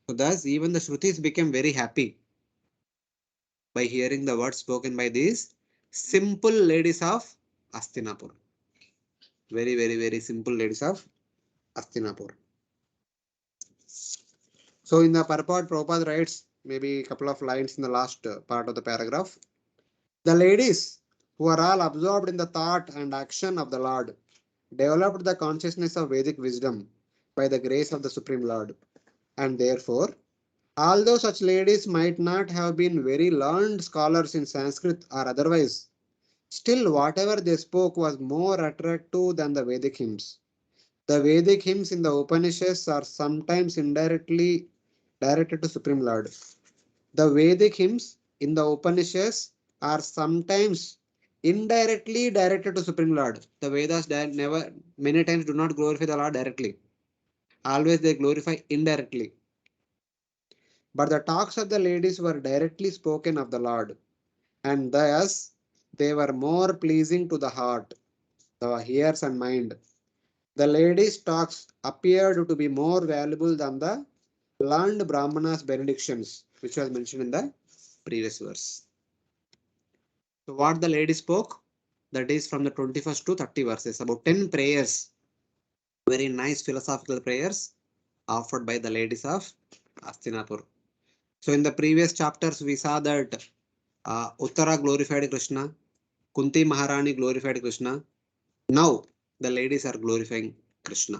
So thus even the Shrutis became very happy by hearing the words spoken by these simple ladies of Hastinapur. Very, very, very simple ladies of Hastinapur. So in the purport, Prabhupada writes maybe a couple of lines in the last part of the paragraph. The ladies who are all absorbed in the thought and action of the Lord developed the consciousness of Vedic wisdom by the grace of the Supreme Lord. And therefore, although such ladies might not have been very learned scholars in Sanskrit or otherwise, still whatever they spoke was more attractive than the Vedic hymns. The Vedic hymns in the Upanishads are sometimes indirectly directed to Supreme Lord. The Vedic hymns in the Upanishads are sometimes indirectly directed to Supreme Lord. The Vedas never, many times do not glorify the Lord directly. Always they glorify indirectly. But the talks of the ladies were directly spoken of the Lord, and thus they were more pleasing to the heart, the ears and mind. The ladies' talks appeared to be more valuable than the learned Brahmana's benedictions, which was mentioned in the previous verse. So what the lady spoke, that is from the 21st to 30 verses, about 10 prayers, very nice philosophical prayers offered by the ladies of Hastinapur. So in the previous chapters, we saw that Uttara glorified Krishna, Kunti Maharani glorified Krishna. Now the ladies are glorifying Krishna.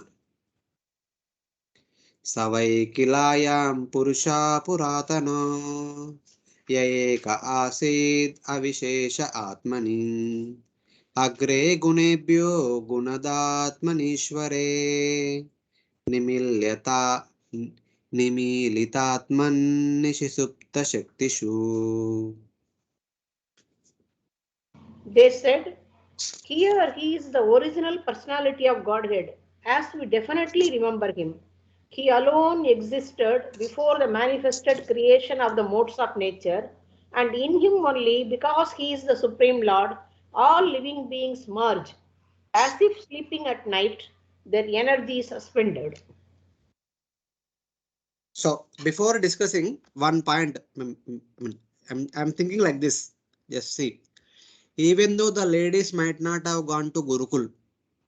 Savai kilayam purusha puratana yayeka asid avishesha atmani agre gunebhyo gunadatmanishware nimilita nimilitatman nishisupta shaktishu. They said, here he is the original personality of Godhead, as we definitely remember him. He alone existed before the manifested creation of the modes of nature, and in him only, because he is the Supreme Lord, all living beings merge, as if sleeping at night, their energy is suspended. So before discussing one point, I'm thinking like this. Just see, even though the ladies might not have gone to Gurukul,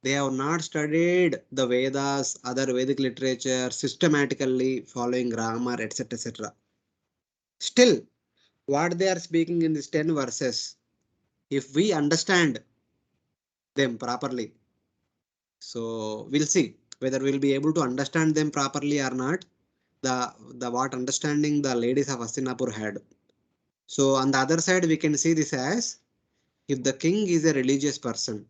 they have not studied the Vedas, other Vedic literature systematically, following grammar, etc., etc. Still, what they are speaking in these 10 verses, if we understand them properly, so we'll see whether we'll be able to understand them properly or not. The what understanding the ladies of Hastinapur had. So on the other side, we can see this as if the king is a religious person,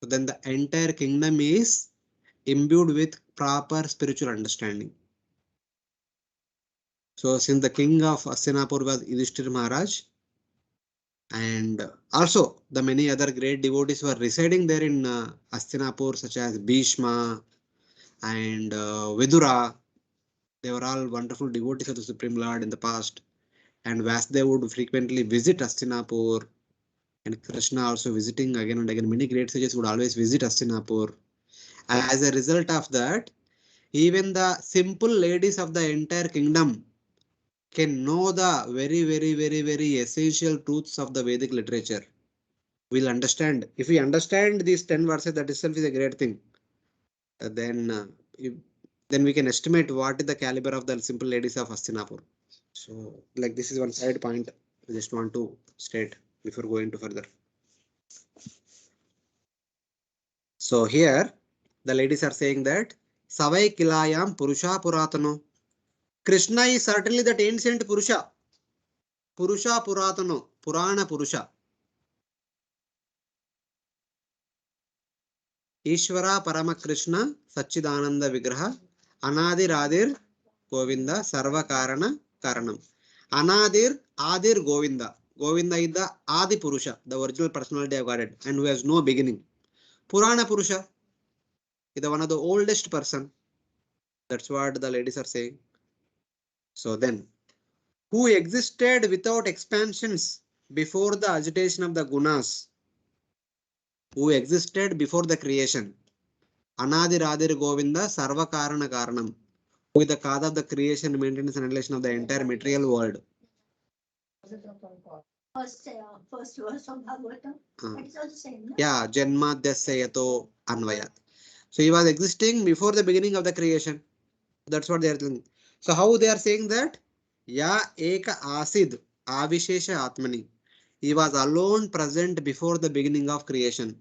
so then the entire kingdom is imbued with proper spiritual understanding. So since the king of Hastinapur was Yudhisthira Maharaj, and also the many other great devotees were residing there in Hastinapur, such as Bhishma and Vidura. They were all wonderful devotees of the Supreme Lord in the past. And Vasudeva would frequently visit Hastinapur, and Krishna also visiting again and again. Many great sages would always visit Hastinapur. As a result of that, even the simple ladies of the entire kingdom can know the very essential truths of the Vedic literature. We'll understand. If we understand these 10 verses, that itself is a great thing. Then, then we can estimate what is the caliber of the simple ladies of Hastinapur. So, like this is one side point I just want to state before going to further. So here the ladies are saying that Savai Kilayam Purusha Puratano. Krishna is certainly that ancient Purusha. Purusha Puratano, Purana Purusha. Ishvara Parama Krishna Sachidananda Vigraha Anadir Adir Govinda Sarva Karana Karanam. Anadir Adir Govinda. Govinda is the Adi Purusha, the original personality of Godhead, and who has no beginning. Purana Purusha is the one of the oldest person. That's what the ladies are saying. So then, who existed without expansions before the agitation of the gunas, who existed before the creation. Anadir Adir Govinda Sarva Karana Karanam, who is the cause of the creation, maintenance, and annihilation of the entire material world. First verse of Bhagavatam. It is also same, no? Yeah, Janmadhyasya Yato Anvayat. So he was existing before the beginning of the creation. That's what they are telling. So how they are saying that? Ya Eka Asid Avishesha Atmani. He was alone present before the beginning of creation.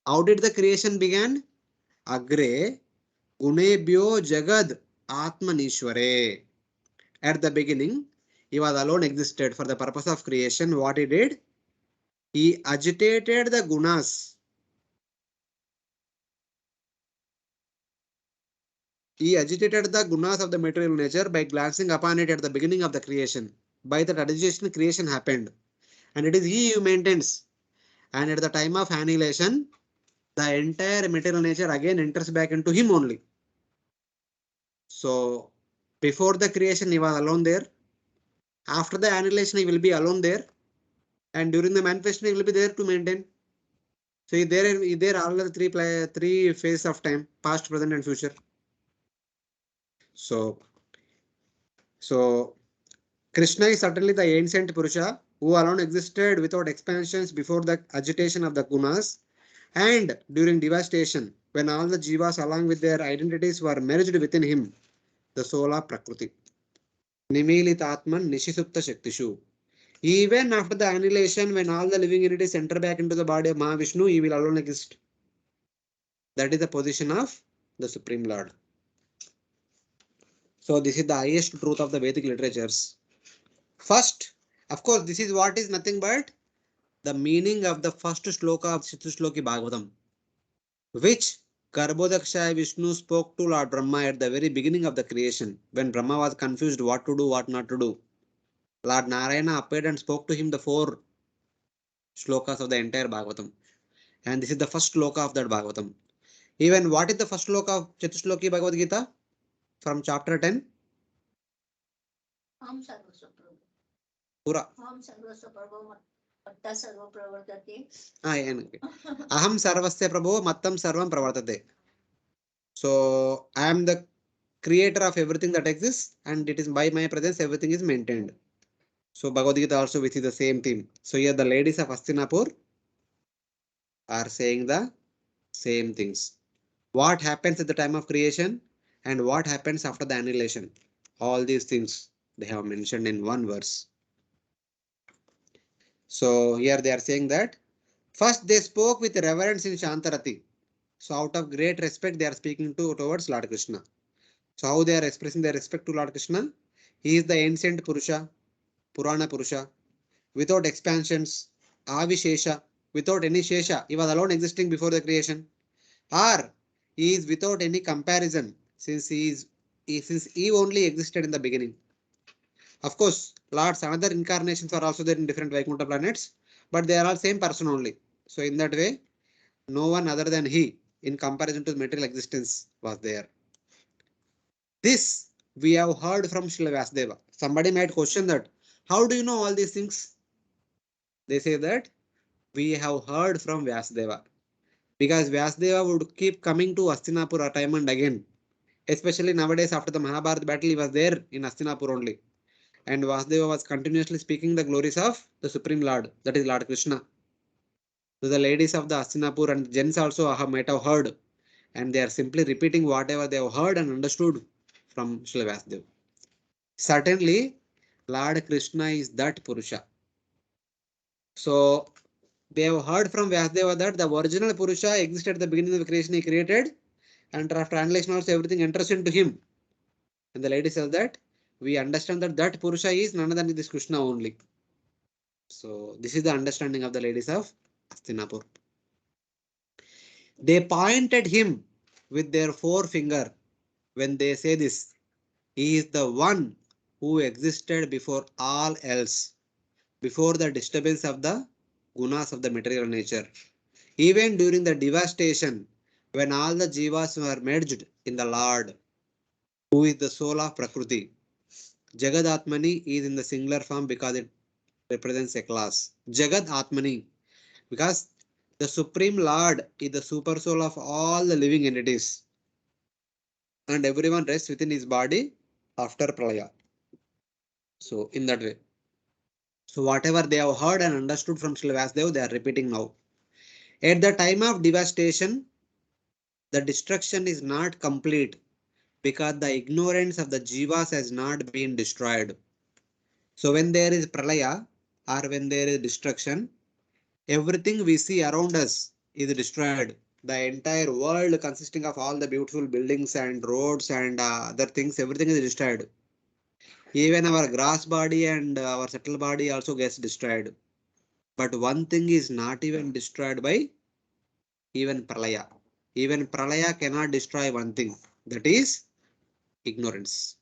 How did the creation begin? Agre Gunebhyo Jagad Atmanishware. At the beginning, he was alone existed for the purpose of creation. What he did? He agitated the gunas. He agitated the gunas of the material nature by glancing upon it at the beginning of the creation. By that agitation, creation happened. and it is he who maintains. And at the time of annihilation, the entire material nature again enters back into him only. So before the creation, he was alone there. After the annihilation, he will be alone there. And during the manifestation, he will be there to maintain. So there are all the three phases of time: past, present, and future. So Krishna is certainly the ancient Purusha who alone existed without expansions before the agitation of the gunas and during devastation when all the jivas along with their identities were merged within him, the soul of Prakriti. Nimilitatman Nishisupta Shaktishu. Even after the annihilation, when all the living entities enter back into the body of Mahavishnu, he will alone exist. That is the position of the Supreme Lord. So this is the highest truth of the Vedic literatures. First, of course, this is what is nothing but the meaning of the first shloka of Chatushloki Bhagavatam, which Garbhodaksha Vishnu spoke to Lord Brahma at the very beginning of the creation, when Brahma was confused what to do, what not to do. Lord Narayana appeared and spoke to him the 4 shlokas of the entire Bhagavatam. And this is the first shloka of that Bhagavatam. Even what is the first shloka of Chatushloki Bhagavad Gita? From chapter 10? Aham sarvasva prabhu. Pura. Aham sarvasva prabhu. Matta sarva pravartate. Aham sarvasya prabhu mattam sarvam pravartate. So I am the creator of everything that exists, and it is by my presence everything is maintained. So Bhagavad Gita also which is the same theme. So here the ladies of Hastinapur are saying the same things. What happens at the time of creation and what happens after the annihilation. All these things they have mentioned in one verse. So here they are saying that first they spoke with reverence in Shantarati. So out of great respect they are speaking towards Lord Krishna. So how they are expressing their respect to Lord Krishna? He is the ancient Purusha, Purana Purusha, without expansions, Avishesha, without any Shesha. He was alone existing before the creation. Or he is without any comparison since since he only existed in the beginning. Of course, Lord's another incarnations are also there in different Vaikuntha planets, but they are all same person only. So in that way, no one other than he in comparison to material existence was there. This we have heard from Srila Vyasdeva. Somebody might question that, how do you know all these things? They say that we have heard from Vyasdeva. Because Vyasdeva would keep coming to Hastinapur time and again. Especially nowadays after the Mahabharata battle, he was there in Hastinapur only. And Vasudeva was continuously speaking the glories of the Supreme Lord, that is Lord Krishna. So the ladies of the Hastinapur and gents also might have heard, and they are simply repeating whatever they have heard and understood from Srila Vasudeva. Certainly, Lord Krishna is that Purusha. So they have heard from Vyasdeva that the original Purusha existed at the beginning of the creation he created, and after annihilation also everything enters into him. And the lady says that we understand that that Purusha is none other than this Krishna only. So this is the understanding of the ladies of Hastinapur. They pointed him with their forefinger when they say this. He is the one who existed before all else, before the disturbance of the gunas of the material nature. Even during the devastation, when all the jivas were merged in the Lord, who is the soul of Prakriti. Jagad Atmani is in the singular form because it represents a class. Jagad Atmani, because the Supreme Lord is the super soul of all the living entities. And everyone rests within his body after Pralaya. So in that way. So whatever they have heard and understood from Srila Vyasdeva, they are repeating now. At the time of devastation, the destruction is not complete because the ignorance of the jivas has not been destroyed. So when there is pralaya or when there is destruction, everything we see around us is destroyed. The entire world consisting of all the beautiful buildings and roads and other things, everything is destroyed. Even our grass body and our subtle body also gets destroyed. But one thing is not even destroyed by even pralaya. Even pralaya cannot destroy one thing, that is ignorance.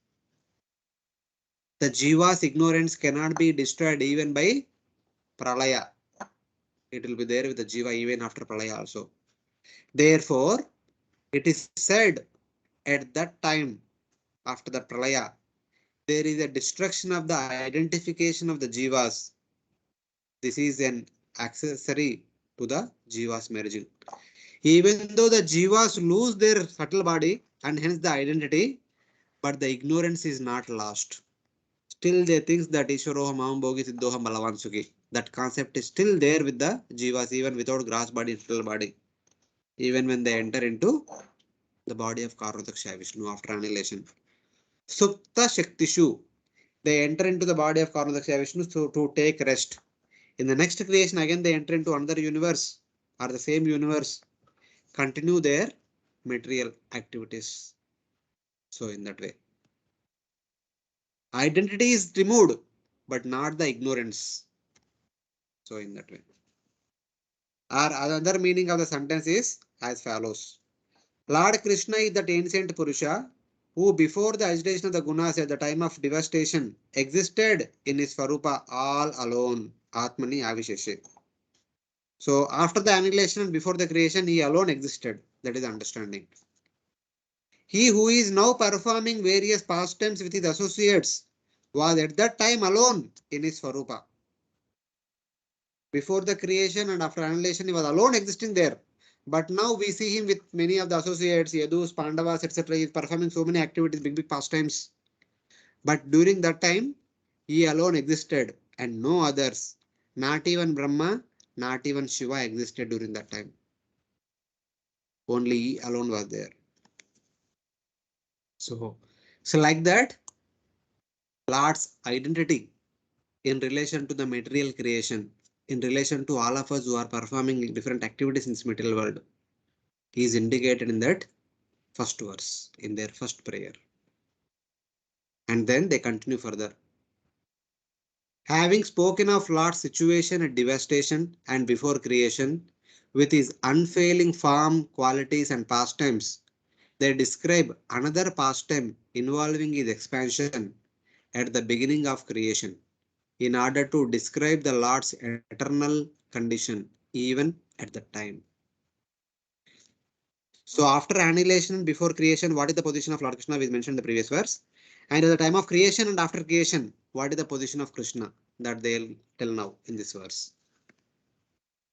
The jiva's ignorance cannot be destroyed even by pralaya. It will be there with the jiva even after pralaya also. Therefore, it is said at that time, after the pralaya, there is a destruction of the identification of the jivas. This is an accessory to the jivas merging. Even though the jivas lose their subtle body and hence the identity, but the ignorance is not lost. Still they think that Ishwaroham Maham Bhogi Siddhoham Balavan Sukhi. That concept is still there with the jivas even without gross body and subtle body. Even when they enter into the body of Karnataksha Vishnu after annihilation. Supta Shaktishu. They enter into the body of Karnataksha Vishnu to take rest. In the next creation, again they enter into another universe or the same universe, continue their material activities. So in that way, identity is removed, but not the ignorance. So in that way. Or another meaning of the sentence is as follows. Lord Krishna is that ancient Purusha who before the agitation of the gunas at the time of devastation existed in his Swarupa all alone. Atmani Avisheshe. So after the annihilation and before the creation, he alone existed. That is understanding. He who is now performing various pastimes with his associates was at that time alone in his Swarupa. Before the creation and after annihilation, he was alone existing there. But now we see him with many of the associates, Yadus, Pandavas, etc. He is performing so many activities, big pastimes. But during that time, he alone existed and no others. Not even Brahma, not even Shiva existed during that time. Only he alone was there. So like that, Lord's identity in relation to the material creation, in relation to all of us who are performing different activities in this material world, is indicated in that first verse, in their first prayer. And then they continue further. Having spoken of Lord's situation at devastation and before creation, with his unfailing form, qualities, and pastimes, they describe another pastime involving his expansion at the beginning of creation, in order to describe the Lord's eternal condition even at that time. So after annihilation, before creation, what is the position of Lord Krishna? We mentioned in the previous verse. And at the time of creation and after creation, what is the position of Krishna? That they'll tell now in this verse.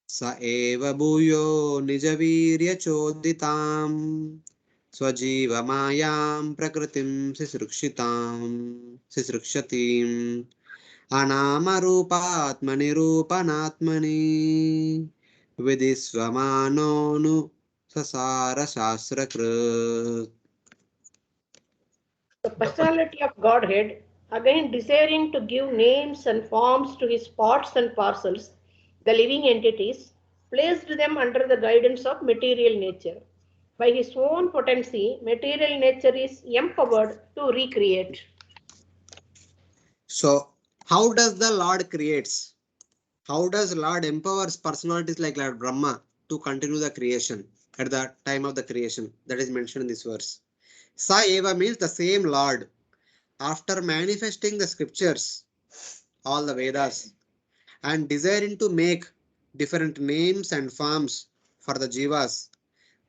Sa eva bhuyo nijavirya choditam swajiva mayam prakritim sisrukshatim Anamarupaatmani rupanatmani vidisvamanonu sasara shasrakrit. The personality of Godhead, again desiring to give names and forms to his parts and parcels, the living entities, placed them under the guidance of material nature. By his own potency, material nature is empowered to recreate. So, how does the Lord creates? How does Lord empowers personalities like Lord Brahma to continue the creation at the time of the creation? That is mentioned in this verse. Sa eva means the same Lord. After manifesting the scriptures, all the Vedas, and desiring to make different names and forms for the jivas,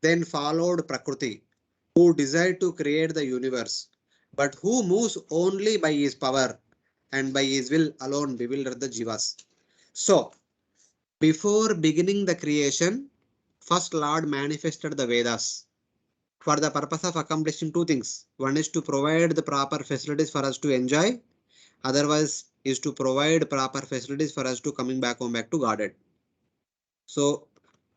then followed Prakriti, who desired to create the universe, but who moves only by his power and by his will alone bewildered the jivas. So, before beginning the creation, first Lord manifested the Vedas for the purpose of accomplishing two things. One is to provide the proper facilities for us to enjoy, otherwise is to provide proper facilities for us to coming back home back to Godhead. So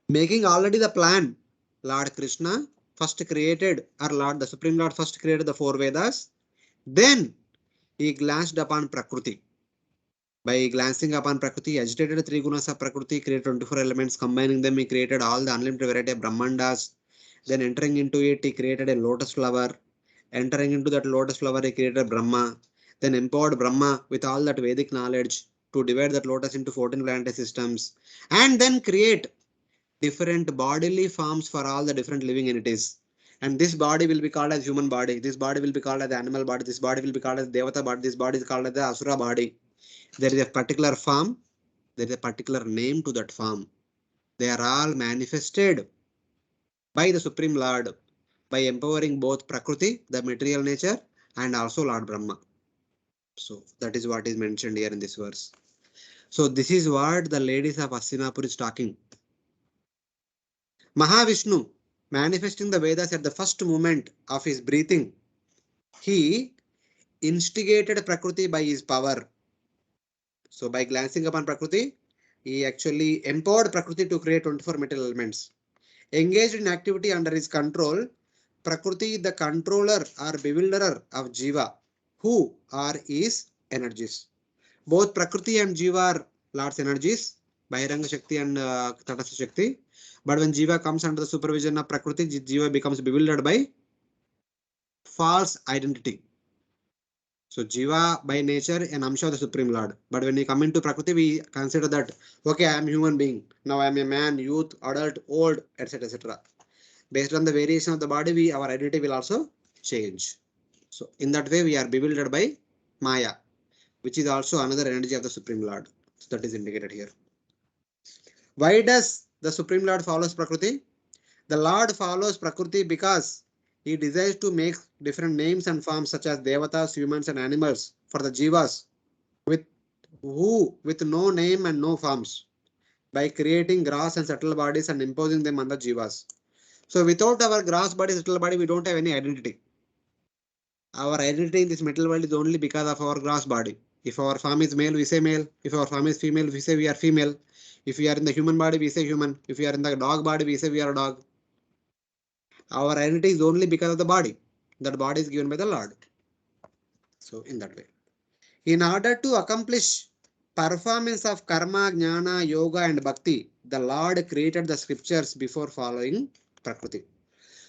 making already the plan, Lord Krishna first created, or Lord the Supreme Lord first created the four Vedas, then he glanced upon Prakriti. By glancing upon Prakriti, agitated the three gunas of Prakriti, created 24 elements, combining them, he created all the unlimited variety of Brahmandas. Then entering into it, he created a lotus flower. Entering into that lotus flower, he created Brahma. Then empowered Brahma with all that Vedic knowledge to divide that lotus into 14 planetary systems. And then create different bodily forms for all the different living entities. And this body will be called as human body. This body will be called as the animal body. This body will be called as Devata body. This body is called as the Asura body. There is a particular form There is a particular name to that form. They are all manifested by the Supreme Lord by empowering both Prakriti, the material nature, and also Lord Brahma. So that is what is mentioned here in this verse. So this is what the ladies of Hastinapur is talking. Mahavishnu, manifesting the Vedas at the first moment of his breathing, he instigated Prakriti by his power. So by glancing upon Prakriti, he actually empowered Prakriti to create 24 material elements. Engaged in activity under his control, Prakriti, the controller or bewilderer of Jiva, who are his energies. Both Prakriti and Jiva are Lord's energies, Bahiranga Shakti and Tatastha Shakti. But when Jiva comes under the supervision of Prakriti, Jiva becomes bewildered by false identity. So Jiva by nature an Amsha of the Supreme Lord. But when we come into Prakriti, we consider that, okay, I am a human being. Now I am a man, youth, adult, old, etc. etc. Based on the variation of the body, our identity will also change. So in that way, we are bewildered by Maya, which is also another energy of the Supreme Lord. So that is indicated here. Why does the Supreme Lord follows Prakriti? The Lord follows Prakriti because he desires to make different names and forms such as Devatas, humans and animals for the Jivas with no name and no forms by creating gross and subtle bodies and imposing them on the Jivas. So without our gross body, subtle body, we don't have any identity. Our identity in this material world is only because of our gross body. If our form is male, we say male. If our form is female, we say we are female. If we are in the human body, we say human. If we are in the dog body, we say we are a dog. Our identity is only because of the body. That body is given by the Lord. So in that way. In order to accomplish performance of karma, jnana, yoga and bhakti, the Lord created the scriptures before following Prakriti.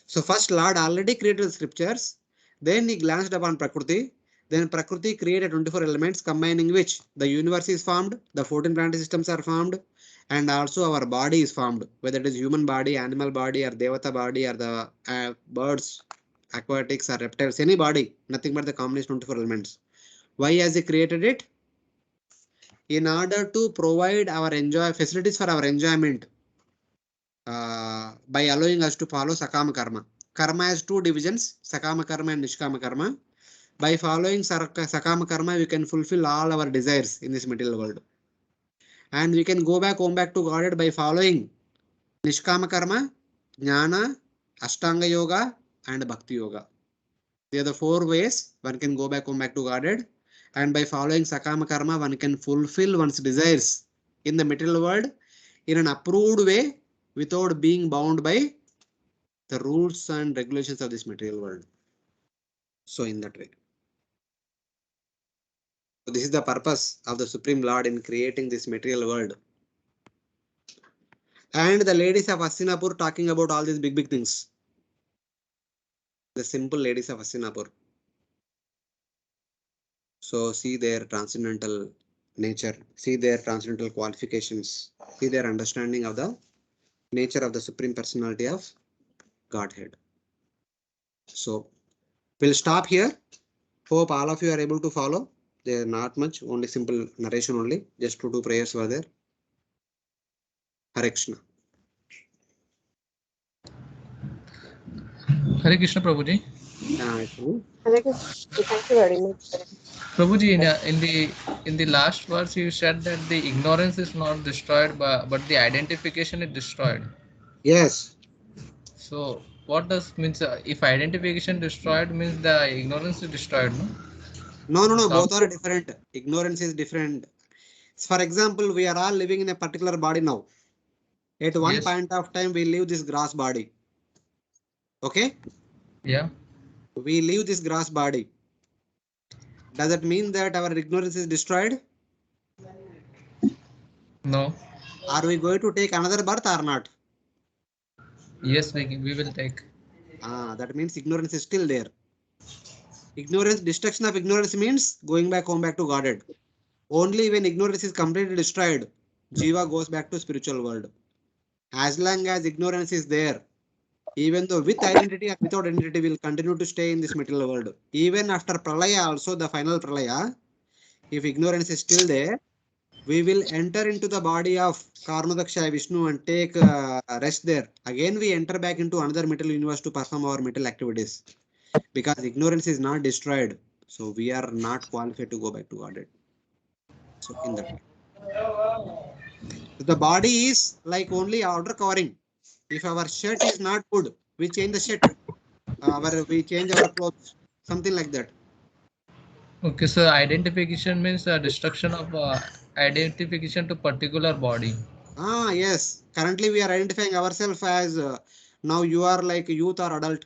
So first Lord already created the scriptures, then he glanced upon Prakriti, then Prakriti created 24 elements combining which the universe is formed, the 14 planetary systems are formed, and also our body is formed, whether it is human body, animal body or Devata body or the birds, aquatics or reptiles, any body, nothing but the combination of 24 elements. Why has he created it? In order to provide our facilities for our enjoyment by allowing us to follow Sakama Karma. Karma has two divisions, Sakama Karma and Nishkama Karma. By following Sakama Karma, we can fulfill all our desires in this material world. And we can go back home back to Godhead by following Nishkama Karma, Jnana, Ashtanga Yoga and Bhakti Yoga. They are the four ways one can go back home back to Godhead. And by following Sakama Karma, one can fulfill one's desires in the material world in an approved way without being bound by the rules and regulations of this material world. So in that way. So this is the purpose of the Supreme Lord in creating this material world. And the ladies of Hastinapur talking about all these big things. The simple ladies of Hastinapur. So see their transcendental nature, see their transcendental qualifications, see their understanding of the nature of the Supreme Personality of Godhead. So we'll stop here. Hope all of you are able to follow. There are not much, only simple narration only. Just 2 prayers were there. Hare Krishna. Hare Krishna, Prabhuji. Hare Krishna. Thank you very much. Prabhuji, in the last verse, you said that the ignorance is not destroyed, but the identification is destroyed. Yes. So what does means if identification destroyed means the ignorance is destroyed, no? No. Both are different. Ignorance is different. For example, we are all living in a particular body now. At one point of time, we leave this grass body. Okay? Yeah. We leave this grass body. Does it mean that our ignorance is destroyed? No. Are we going to take another birth or not? Yes, we will take. That means ignorance is still there. Destruction of ignorance means going back home back to Godhead. Only when ignorance is completely destroyed, Jiva goes back to spiritual world. As long as ignorance is there, even though with identity or without identity, will continue to stay in this material world. Even after Pralaya, also the final Pralaya, if ignorance is still there, we will enter into the body of Karmadaksha Vishnu and take rest there. Again, we enter back into another material universe to perform our material activities. Because ignorance is not destroyed, so we are not qualified to go back to Godhead. So in that way, the body is like only outer covering. If our shirt is not good, we change the shirt. We change our clothes, something like that. Okay, so identification means destruction of identification to particular body. Yes. Currently, we are identifying ourselves as now you are like youth or adult.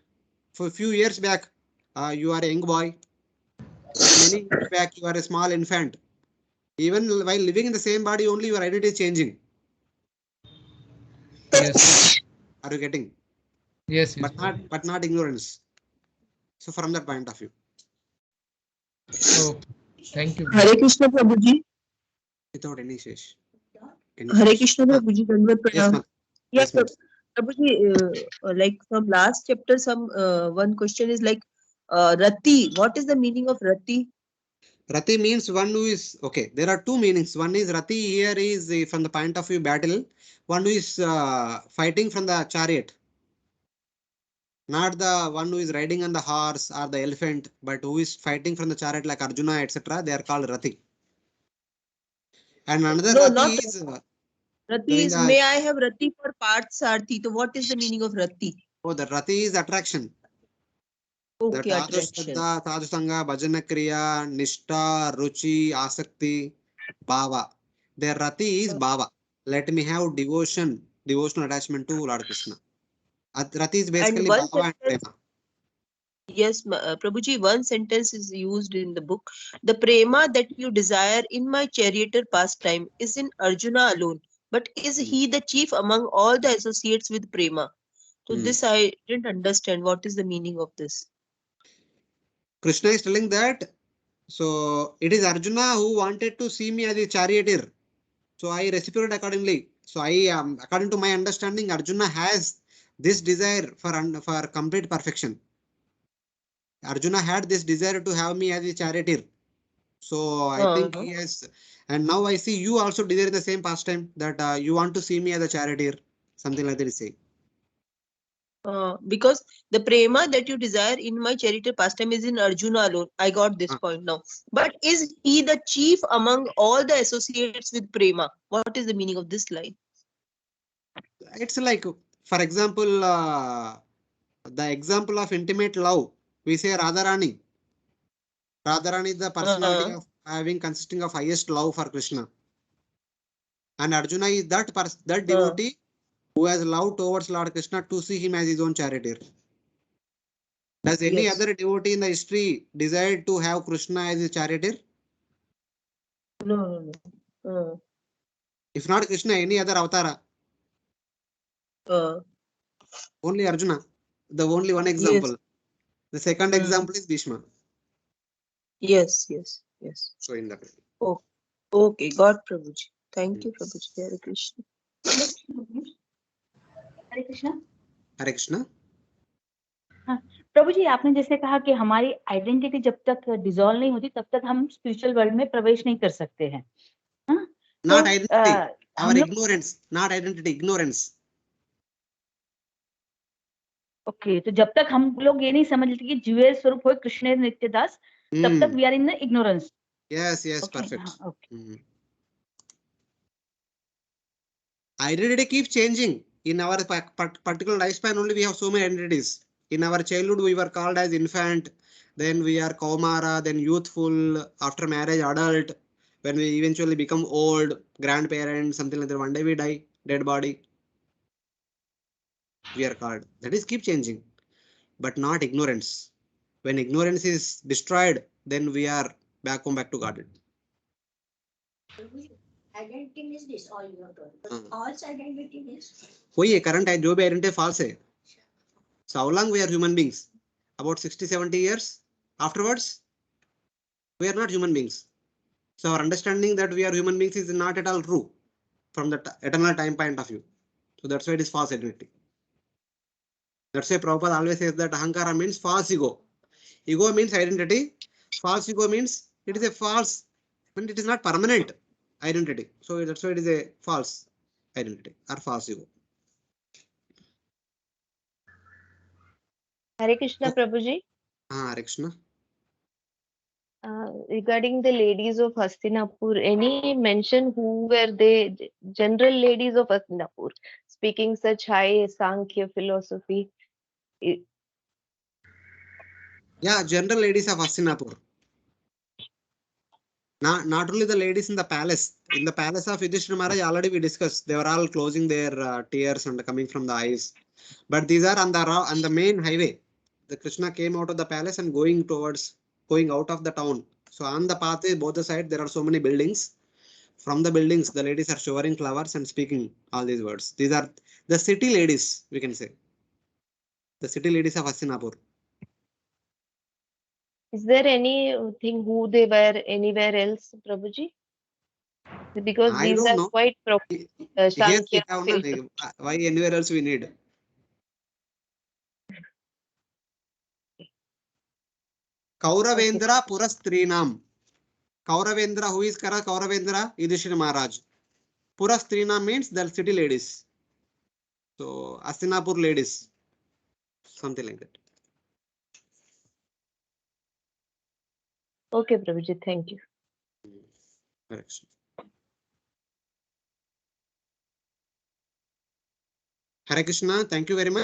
For a few years back, you are a young boy. Many years back, you are a small infant. Even while living in the same body, only your identity is changing. Yes, Are you getting? yes, yes. But not ignorance. So from that point of view. Oh, thank you. Hare Krishna Prabhuji. Without any shesh. Hare Krishna Prabhuji. Dandavat Yes, pranam. ma'am. Yes, Yes, ma'am. Prabhuji, like from last chapter, one question is like Rati. What is the meaning of Rati? Rati means one who is okay. There are two meanings. One is Rati here is from the point of view battle. One who is fighting from the chariot. Not the one who is riding on the horse or the elephant, but who is fighting from the chariot like Arjuna, etc. They are called Rati. And another No, Rati not is Rati in is, the may I have Rati for part Sarthi. So what is the meaning of Rati? the Rati is attraction. Okay, The attraction. Shraddha, Sadhu Sangha, Bhajana Kriya, Nishta, Ruchi, Asakti, Bhava. Their Rati is Bhava. Let me have devotional attachment to Lord Krishna. Rati is And basically one Bhava and sentence, Prema. yes, Prabhuji, one sentence is used in the book. The prema that you desire in my charioteer pastime is in Arjuna alone, but is he the chief among all the associates with prema? So this I didn't understand. What is the meaning of this? Krishna is telling that, so it is Arjuna who wanted to see me as a charioteer. So I reciprocate accordingly. So according to my understanding, Arjuna has this desire for complete perfection. Arjuna had this desire to have me as a charioteer. So I think he has, and now I see you also desire the same pastime that you want to see me as a charioteer, something like that is saying. Because the prema that you desire in my charioteer pastime is in Arjuna alone. I got this point now. But is he the chief among all the associates with prema? What is the meaning of this line? It's like, for example, the example of intimate love, we say Radharani. Radharani is the personality of having consisting of highest love for Krishna. And Arjuna is that devotee who has love towards Lord Krishna to see him as his own charioteer. Does any other devotee in the history desire to have Krishna as his charioteer? No. If not Krishna, any other avatara? Only Arjuna. The only one example. Yes. The second example is Bhishma. Yes. So in that way. Oh, okay, got Prabhuji. Thank you, Prabhuji. Hare Krishna. Hare Krishna Hare Krishna. हाँ, प्रभु जी आपने जैसे कहा कि हमारी identity जब तक dissolve नहीं होती तब तक हम स्पिरिचुअल वर्ल्ड में प्रवेश नहीं कर सकते हैं. हाँ, Not identity. Our हम ignorance. Not identity. Ignorance. Okay, तो जब तक हम लोग ये नहीं समझ लेते कि जीवे स्वरूप हो कृष्ण नित्यदास, तब तक we are in the ignorance. Yes, Okay, perfect. okay. Identity keeps changing. In our particular lifespan only we have so many identities. In our childhood we were called as infant, then we are Kaumara, then youthful, after marriage adult, when we eventually become old, grandparents, something like that. One day we die, dead body. We are called. That is keep changing, but not ignorance. When ignorance is destroyed, then we are back to God. Identity is this all you have told. False identity is. वही है current जो भी identity false है. So how long we are human beings? About 60-70 years. Afterwards, we are not human beings. So our understanding that we are human beings is not at all true from the eternal time point of view. So that's why it is false identity. That's why Prabhupada always says that Ahankara means false ego. Ego means identity. False ego means it is a false, and it is not permanent. identity. So that's why it is a false identity or false ego. Hare Krishna, Prabhuji. Hare Krishna. Regarding the ladies of Hastinapur, any mention who were they? General ladies of Hastinapur, speaking such high Sankhya philosophy. Yeah, general ladies of Hastinapur. Not only the ladies in the palace. In the palace of Yudhisthira Maharaj, already we discussed. They were all closing their tears and coming from the eyes. But these are on the main highway. The Krishna came out of the palace and going out of the town. So on the pathway, both the sides, there are so many buildings. From the buildings, the ladies are showering flowers and speaking all these words. These are the city ladies, we can say. The city ladies of Hastinapur. Is there anything who they were anywhere else, Prabhuji? Because I these don't are know. quite Yes, we Sankhya have philosophy. none. Why anywhere else we need? Kauravendra Purastrinam. Kauravendra, who is Kara Kauravendra? Yudhishthira Maharaj. Purastrinam means the city ladies. So Hastinapur ladies. Something like that. Okay, Prabhuji, thank you. Correction. Hare Krishna, thank you very much.